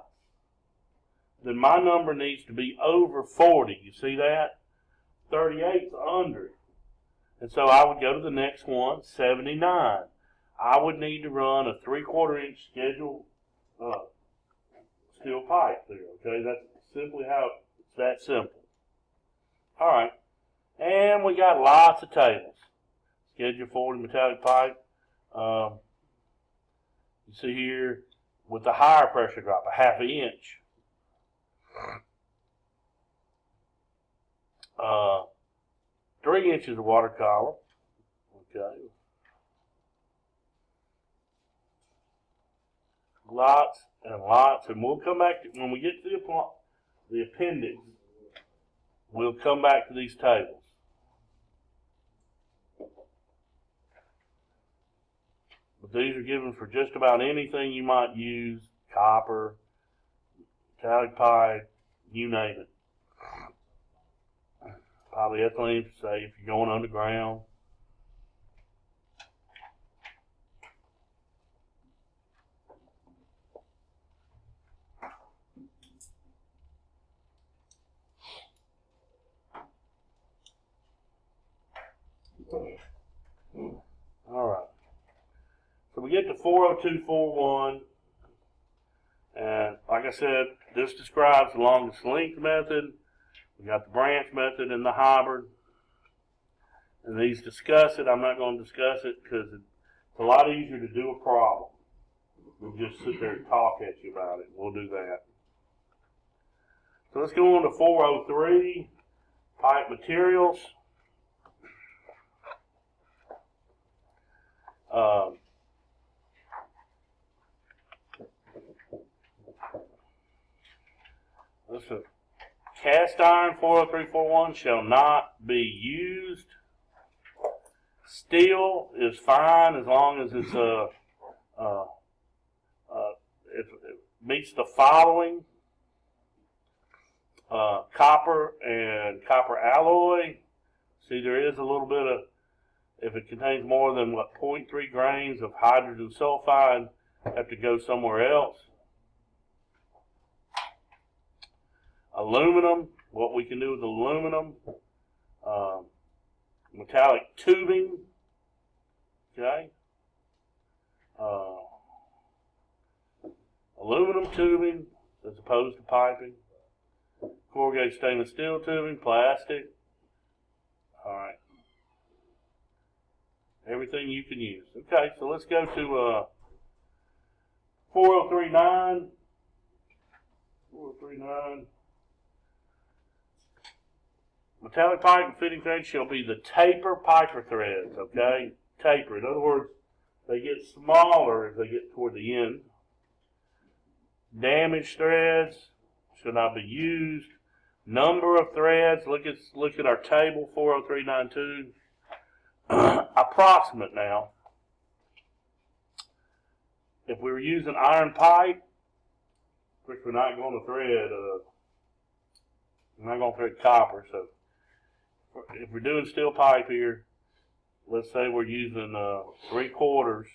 then my number needs to be over 40. You see that? 38's under. And so I would go to the next one, 79. I would need to run a 3/4 inch schedule steel pipe there. Okay, that's simply how it's that simple. All right, and we got lots of tables. Schedule 40 metallic pipe. You see here with the higher pressure drop, a 1/2 inch. 3 inches of water column. Okay. Lots and lots, and we'll come back to, when we get to the appendix, we'll come back to these tables. But these are given for just about anything you might use: copper, metallic pipe, you name it. Polyethylene, say if you're going underground. All right. So we get to 40241, and like I said, this describes the longest length method. We got the branch method and the hybrid, and these discuss it. I'm not going to discuss it because it's a lot easier to do a problem than just sit there and talk at you about it. We'll do that. So let's go on to 403, pipe materials. Listen, cast iron 40341 shall not be used. Steel is fine as long as it meets the following: copper and copper alloy. See, there is a little bit of, if it contains more than 0.3 grains of hydrogen sulfide, have to go somewhere else. Aluminum, what we can do with aluminum, metallic tubing, okay, aluminum tubing as opposed to piping, corrugated stainless steel tubing, plastic, alright, everything you can use. Okay, so let's go to 4039. 4039. Metallic pipe and fitting threads shall be the taper piper threads, okay? Taper. In other words, they get smaller as they get toward the end. Damaged threads should not be used. Number of threads, look at our table, 40392. Approximate now. If we were using iron pipe, which we're not going to thread, we're not going to thread copper, so if we're doing steel pipe here, let's say we're using 3/4,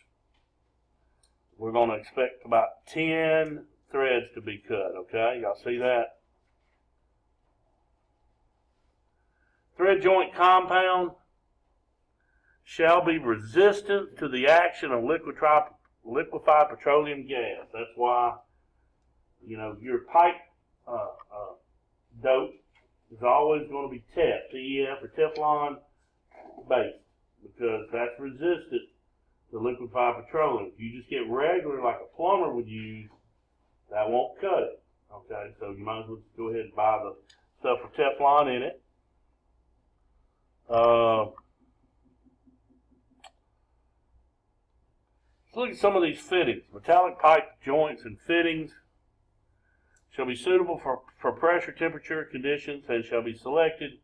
we're going to expect about 10 threads to be cut, okay? Y'all see that? Thread joint compound shall be resistant to the action of liquefied petroleum gas. That's why, you know, your pipe dope is always going to be TEF or Teflon based, because that's resistant to liquefied petroleum. If you just get regular like a plumber would use, that won't cut it. Okay, so you might as well just go ahead and buy the stuff with Teflon in it. Let's look at some of these fittings. Metallic pipe joints and fittings shall be suitable for pressure temperature conditions and shall be selected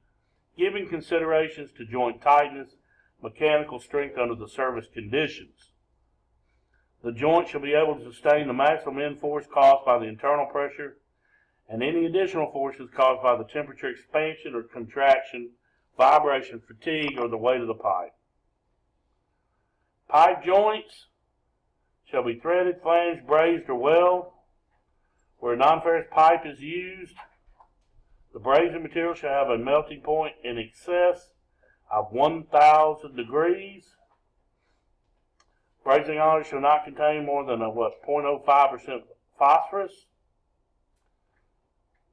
giving considerations to joint tightness, mechanical strength under the service conditions. The joint shall be able to sustain the maximum end force caused by the internal pressure and any additional forces caused by the temperature expansion or contraction, vibration, fatigue, or the weight of the pipe. Pipe joints shall be threaded, flanged, brazed, or welded. Where non-ferrous pipe is used, the brazing material shall have a melting point in excess of 1,000 degrees. Brazing iron shall not contain more than 0.05% phosphorus.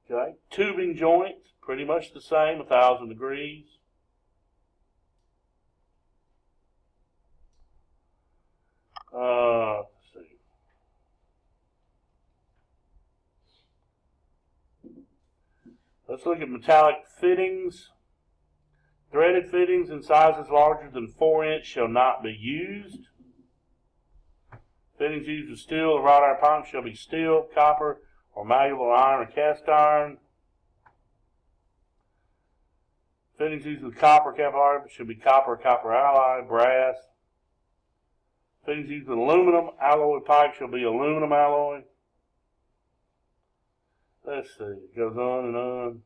Okay, tubing joints, pretty much the same, 1,000 degrees. Let's see. Let's look at metallic fittings. Threaded fittings in sizes larger than 4 inch shall not be used. Fittings used with steel or wrought iron pipe shall be steel, copper, or malleable iron or cast iron. Fittings used with copper alloy should be copper or copper alloy, brass. Fittings used with aluminum alloy pipe shall be aluminum alloy. Let's see, it goes on and on.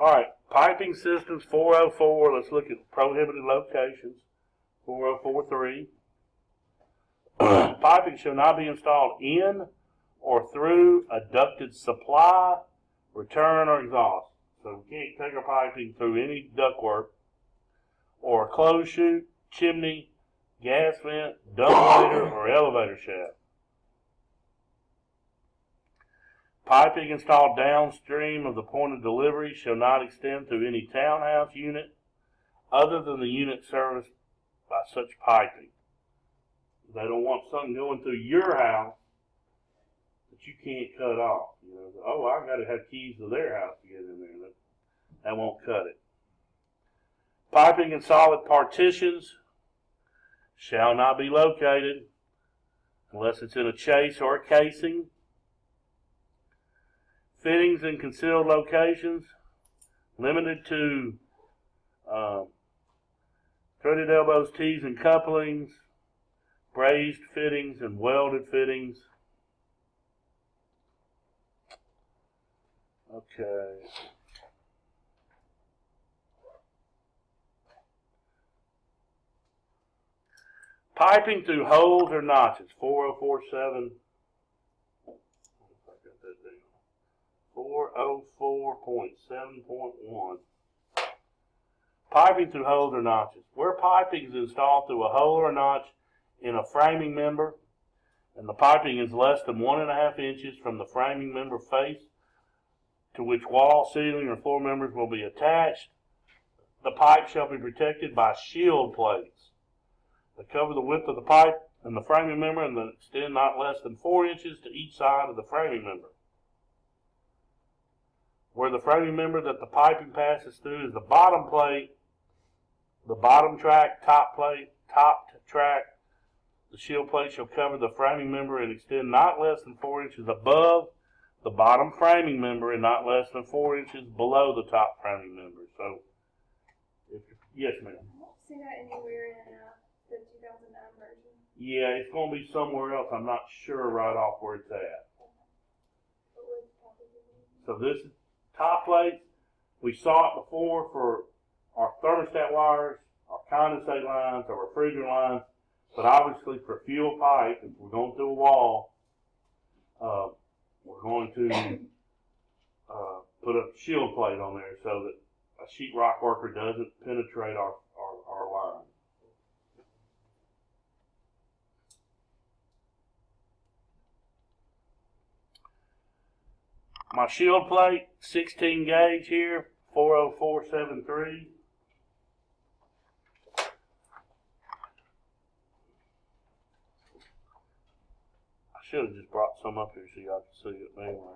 All right, piping systems 404. Let's look at prohibited locations. 4043. Piping shall not be installed in or through a ducted supply, return, or exhaust. So we can't take our piping through any ductwork or a closed chute, chimney, gas vent, dumbwaiter, or elevator shaft. Piping installed downstream of the point of delivery shall not extend through any townhouse unit other than the unit serviced by such piping. They don't want something going through your house that you can't cut off. You know, oh, I got to have keys to their house to get in there. That won't cut it. Piping in solid partitions shall not be located unless it's in a chase or a casing. Fittings in concealed locations limited to threaded elbows, tees, and couplings, brazed fittings, and welded fittings. Okay. Piping through holes or notches, 4047. 404.7.1. Piping through holes or notches. Where piping is installed through a hole or notch in a framing member, and the piping is less than 1.5 inches from the framing member face to which wall, ceiling, or floor members will be attached, the pipe shall be protected by shield plates that cover the width of the pipe and the framing member and that extend not less than 4 inches to each side of the framing member. Where the framing member that the piping passes through is the bottom plate, the bottom track, top plate, top track, the shield plate shall cover the framing member and extend not less than 4 inches above the bottom framing member and not less than 4 inches below the top framing member. So, yes, ma'am. I don't see that anywhere in the 2009 version. Yeah, it's going to be somewhere else. I'm not sure right off where it's at. So this is top plate. We saw it before for our thermostat wires, our condensate lines, our refrigerant lines, but obviously for fuel pipe, if we're going through a wall, we're going to put a shield plate on there so that a sheetrock worker doesn't penetrate our line. My shield plate, 16 gauge here, 40473. I should have just brought some up here so y'all can see it anyway.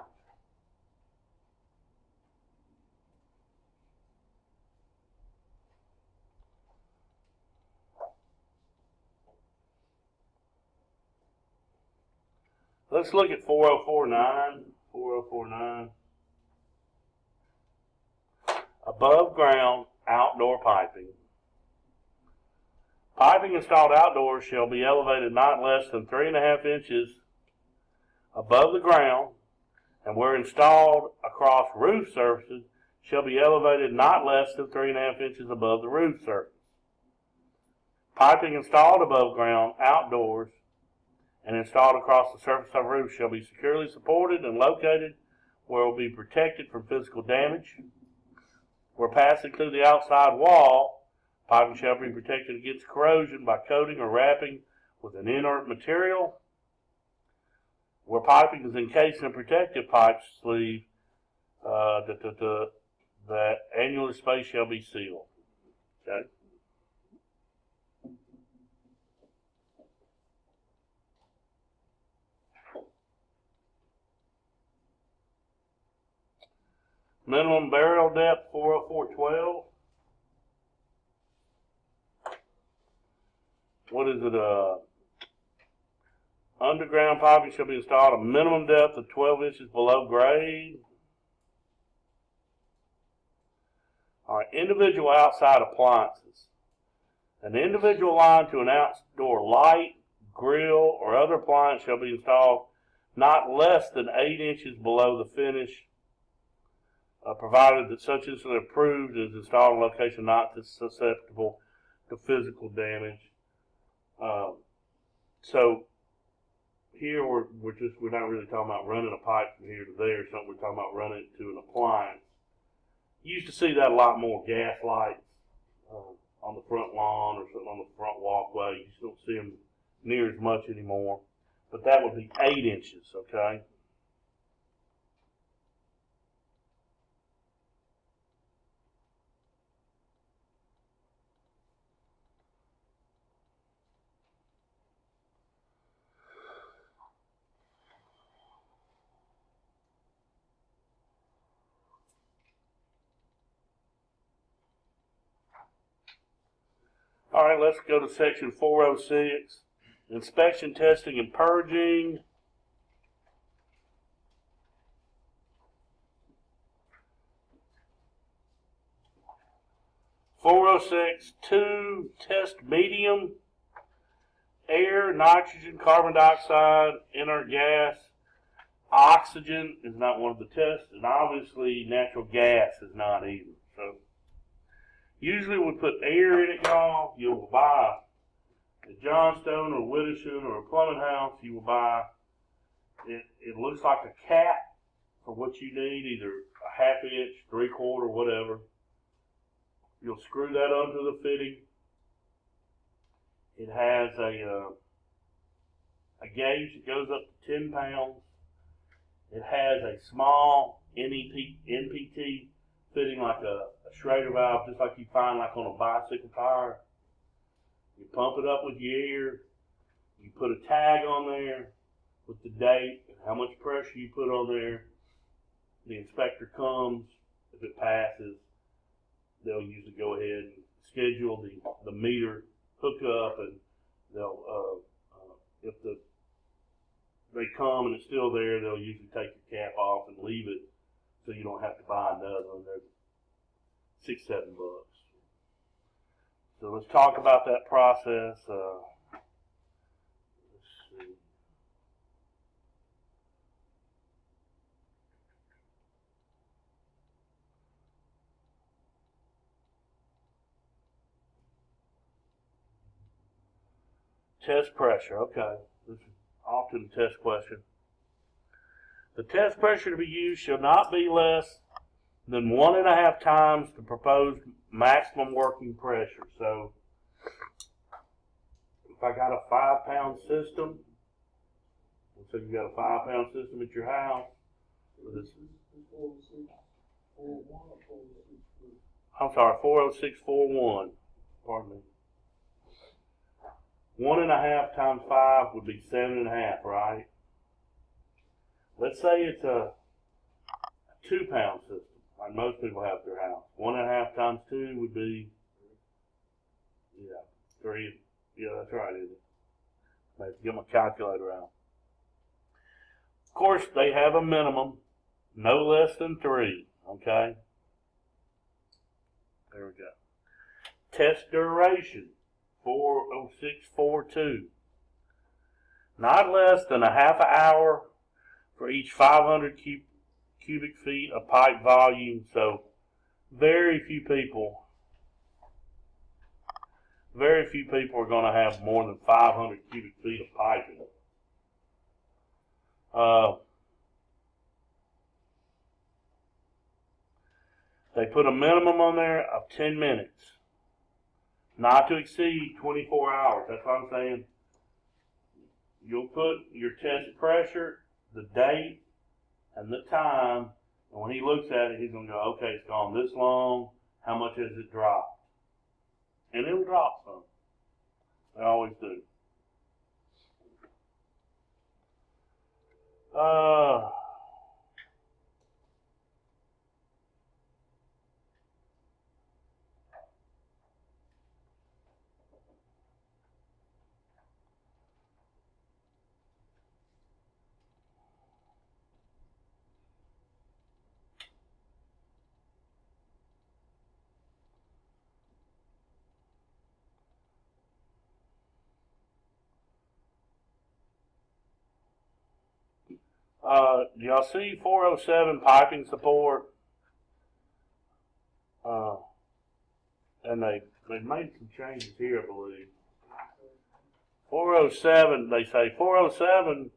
Let's look at 4049. 4049. Above ground outdoor piping. Piping installed outdoors shall be elevated not less than 3.5 inches above the ground, and where installed across roof surfaces shall be elevated not less than 3.5 inches above the roof surface. Piping installed above ground outdoors and installed across the surface of a roof shall be securely supported and located where it will be protected from physical damage. Where passing through the outside wall, piping shall be protected against corrosion by coating or wrapping with an inert material. Where piping is encased in a protective pipe sleeve, that annular space shall be sealed. Okay. Minimum burial depth, 40412. What is it? Underground piping shall be installed a minimum depth of 12 inches below grade. All right, individual outside appliances. An individual line to an outdoor light, grill, or other appliance shall be installed not less than 8 inches below the finish, provided that such is approved is installed in a location not susceptible to physical damage. So here we're not really talking about running a pipe from here to there. Something we're talking about running it to an appliance. You used to see that a lot more, gas lights on the front lawn or something on the front walkway. You just don't see them near as much anymore. But that would be 8 inches, okay? All right, let's go to section 406, inspection, testing, and purging. (406)2, test medium, air, nitrogen, carbon dioxide, inert gas. Oxygen is not one of the tests, and obviously natural gas is not either. So usually we put air in it, y'all. You'll buy a Johnstone or Widdowson or a plumbing house. You will buy it. It looks like a cap for what you need, either a 1/2 inch, 3/4, whatever. You'll screw that onto the fitting. It has a gauge that goes up to 10 pounds. It has a small NPT fitting, like a Schrader valve, just like you find like on a bicycle tire. You pump it up with your air. You put a tag on there with the date and how much pressure you put on there. The inspector comes. If it passes, they'll usually go ahead and schedule the meter hookup, and they'll if they come and it's still there, they'll usually take the cap off and leave it, so you don't have to buy another one. They're $6-7 bucks. So let's talk about that process. Let's see. Test pressure. Okay, this is often a test question. The test pressure to be used shall not be less than 1.5 times the proposed maximum working pressure. So if I got a 5-pound system, let's say you got a 5-pound system at your house. I'm sorry, 40641. Pardon me. 1.5 times 5 would be 7.5, right? Let's say it's a 2-pound system, like most people have at their house. 1.5 times 2 would be, 3. Yeah, that's right, isn't it? I have to get my calculator out. Of course, they have a minimum, no less than 3, okay? There we go. Test duration, 40642. Not less than a half an hour for each 500 cubic feet of pipe volume. So very few people are going to have more than 500 cubic feet of piping. They put a minimum on there of 10 minutes. Not to exceed 24 hours. That's what I'm saying. You'll put your test pressure, the date, and the time. And when he looks at it, he's going to go, okay, it's gone this long. How much has it dropped? And it'll drop some. They always do. Do y'all see 407 piping support? And they made some changes here, I believe. 407, they say 407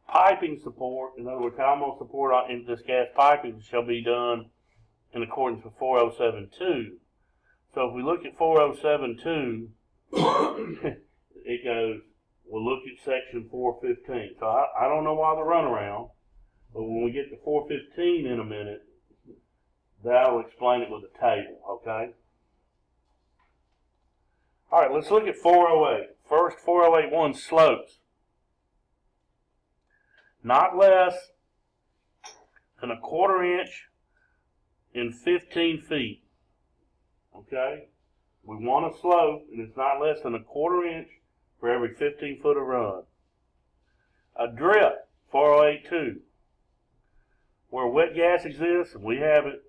piping support, in other words, how I'm going to support into this gas piping shall be done in accordance with 4072. So if we look at 4072, it goes, we'll look at section 415. So I don't know why the runaround, but when we get to 415 in a minute, that'll explain it with a table, okay? All right, let's look at 408. First, 4081 slopes. Not less than a 1/4 inch in 15 feet. Okay? We want a slope, and it's not less than a 1/4 inch for every 15 foot of run. A drip, 4082. Where wet gas exists, and we have it,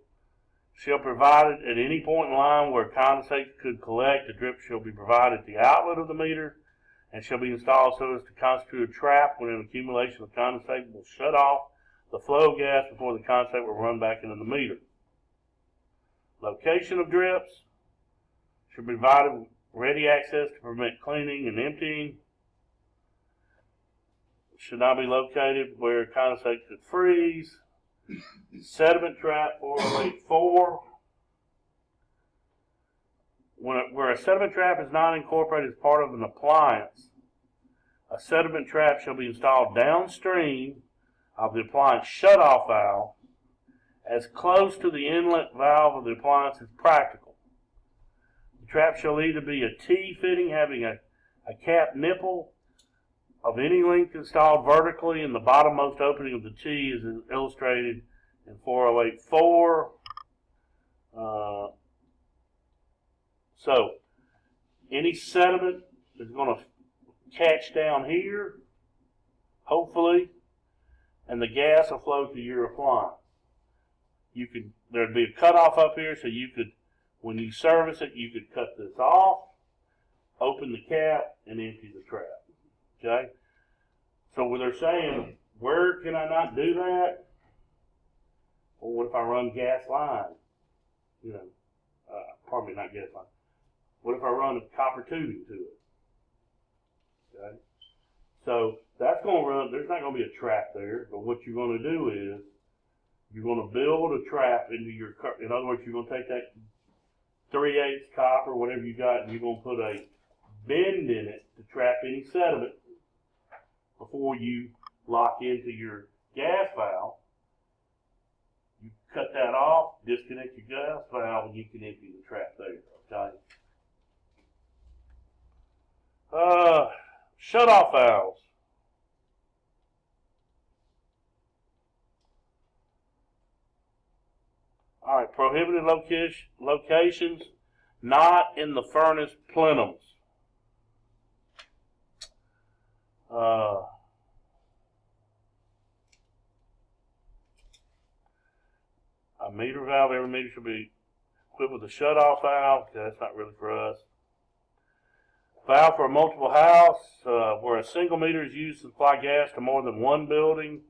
shall provide it at any point in line where condensate could collect. A drip shall be provided at the outlet of the meter and shall be installed so as to constitute a trap when an accumulation of condensate will shut off the flow of gas before the condensate will run back into the meter. Location of drips should be provided with ready access to prevent cleaning and emptying. Should not be located where condensate could freeze. Sediment trap 4084. Where a sediment trap is not incorporated as part of an appliance, a sediment trap shall be installed downstream of the appliance shutoff valve as close to the inlet valve of the appliance as practical. The trap shall either be a T fitting having a cap nipple of any length installed vertically in the bottommost opening of the T as illustrated in 4084. So, any sediment is going to catch down here, hopefully, and the gas will flow to your appliance. There'd be a cutoff up here, so you could, when you service it, you could cut this off, open the cap, and empty the trap. Okay? So what they're saying, where can I not do that? Well, what if I run gas line? Pardon me, not gas line. What if I run a copper tubing to it? Okay? So that's going to run, there's not going to be a trap there, but what you're going to do is, you're going to build a trap into your, in other words, you're going to take that 3/8 copper, whatever you got, and you're going to put a bend in it to trap any sediment before you lock into your gas valve. You cut that off, disconnect your gas valve, and you can empty the trap there, okay? Shut-off valves. All right, prohibited locations, not in the furnace plenums. A meter valve, every meter should be equipped with a shut-off valve. Okay, that's not really for us. Valve for a multiple house, where a single meter is used to supply gas to more than one building.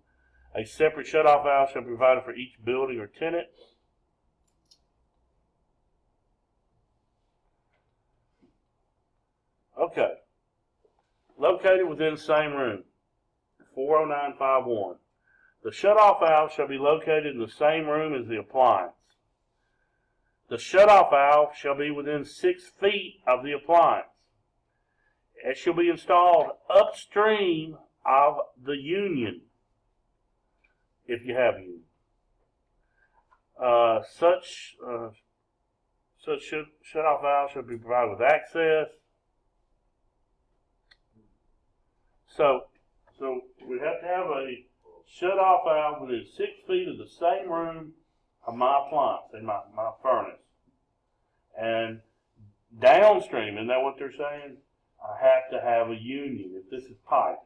A separate shut-off valve shall be provided for each building or tenant. Okay. Located within the same room. 40951. The shutoff valve shall be located in the same room as the appliance. The shutoff valve shall be within 6 feet of the appliance. It shall be installed upstream of the union, if you have a union. Such shutoff valve should be provided with access. So we have to have a shut-off valve within 6 feet of the same room of my appliance, in my furnace. And downstream, isn't that what they're saying? I have to have a union. If this is pipe,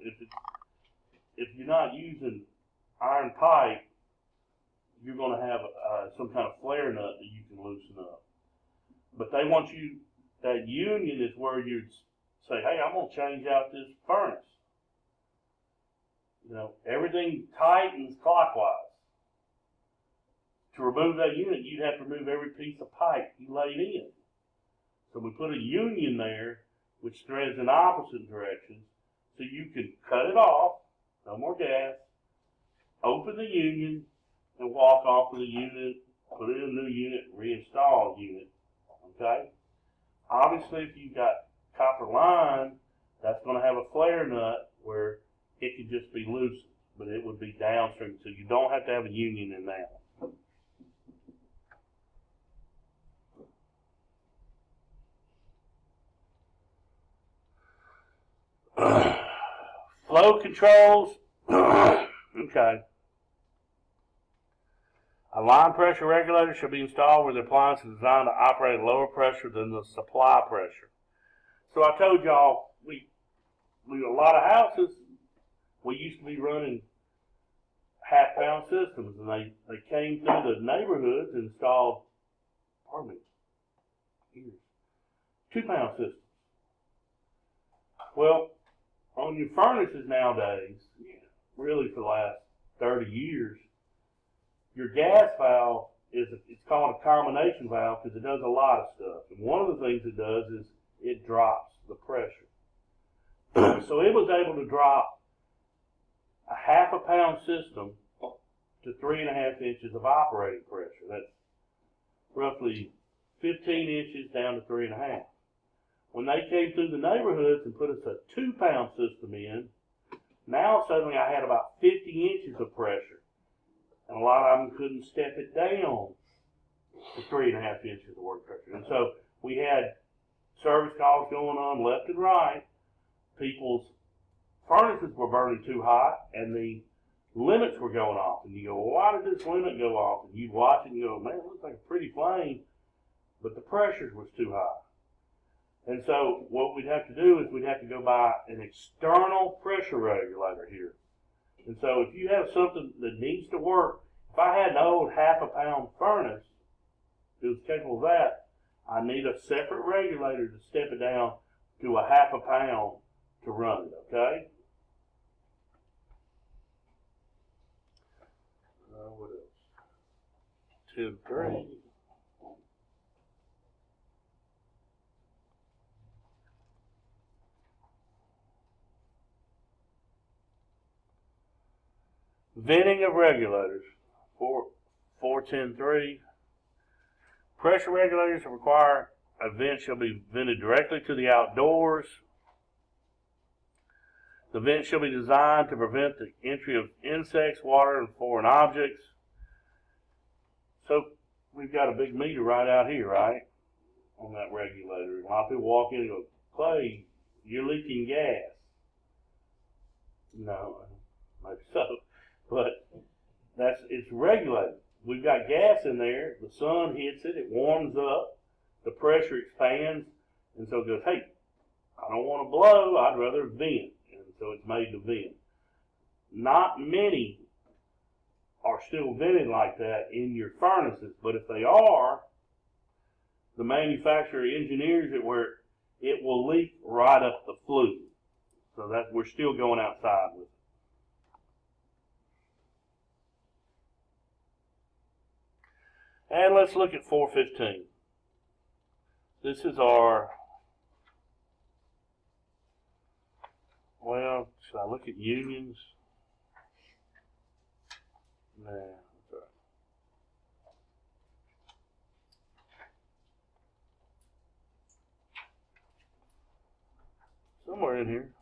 if you're not using iron pipe, you're going to have some kind of flare nut that you can loosen up. But they want you, that union is where you'd say, hey, I'm going to change out this furnace. Everything tightens clockwise. To remove that unit, you'd have to remove every piece of pipe you laid in. So we put a union there, which threads in opposite directions, so you can cut it off no more gas, open the union, and walk off of the unit, put in a new unit, reinstall a unit, okay? Obviously, if you've got copper line, that's going to have a flare nut where it could just be loosened, but it would be downstream, so you don't have to have a union in that one. Flow controls, okay. A line pressure regulator should be installed where the appliance is designed to operate at lower pressure than the supply pressure. So I told y'all, we a lot of houses, we used to be running half-pound systems, and they came through the neighborhoods and installed, 2-pound systems. Well, on your furnaces nowadays, really for the last 30 years, your gas valve it's called a combination valve because it does a lot of stuff. And one of the things it does is it drops the pressure. So it was able to drop a half-a-pound system to 3.5 inches of operating pressure. That's roughly 15 inches down to 3.5. When they came through the neighborhoods and put us a 2-pound system in, now suddenly I had about 50 inches of pressure. And a lot of them couldn't step it down to 3.5 inches of work pressure. And so we had service calls going on left and right. People's furnaces were burning too hot, and the limits were going off. And you go, well, why did this limit go off? And you'd watch it and you go, man, it looks like a pretty flame, but the pressure was too high. And so what we'd have to do is we'd have to go buy an external pressure regulator here. And so if you have something that needs to work, if I had an old half-a-pound furnace that was capable of that, I need a separate regulator to step it down to a half-a-pound to run it, okay? What else? 2-3. Venting of regulators, 410.3. Pressure regulators require a vent shall be vented directly to the outdoors. The vent shall be designed to prevent the entry of insects, water, and foreign objects. So we've got a big meter right out here, right, on that regulator. A lot of people walk in and go, Clay, you're leaking gas. No, maybe so. But it's regulated. We've got gas in there. The sun hits it. It warms up. The pressure expands. And so it goes, hey, I don't want to blow. I'd rather vent. And so it's made to vent. Not many are still vented like that in your furnaces. But if they are, the manufacturer engineers it where it will leak right up the flue. So that we're still going outside with it. And let's look at 415. This is our, well, should I look at unions? Nah, that's all right. Somewhere in here.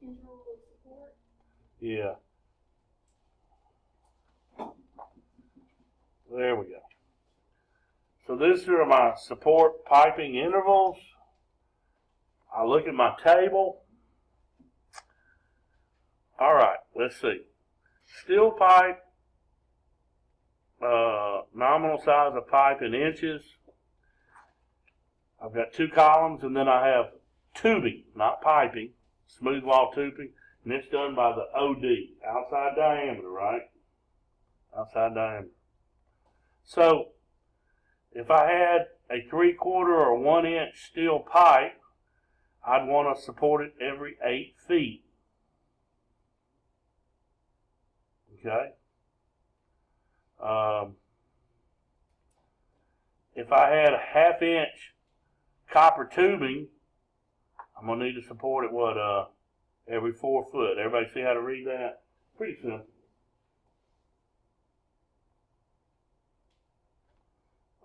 Interval of support. Yeah. There we go. So these are my support piping intervals. I look at my table. All right, let's see. Steel pipe, nominal size of pipe in inches. I've got 2 columns, and then I have tubing, not piping, smooth wall tubing, and it's done by the OD, outside diameter, right? Outside diameter. So, if I had a 3/4 or 1 inch steel pipe, I'd want to support it every 8 feet. Okay? If I had a 1/2 inch copper tubing, I'm going to need to support it, every 4 foot. Everybody see how to read that? Pretty simple.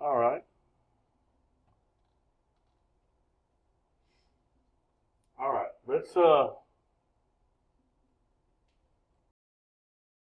All right. All right. Let's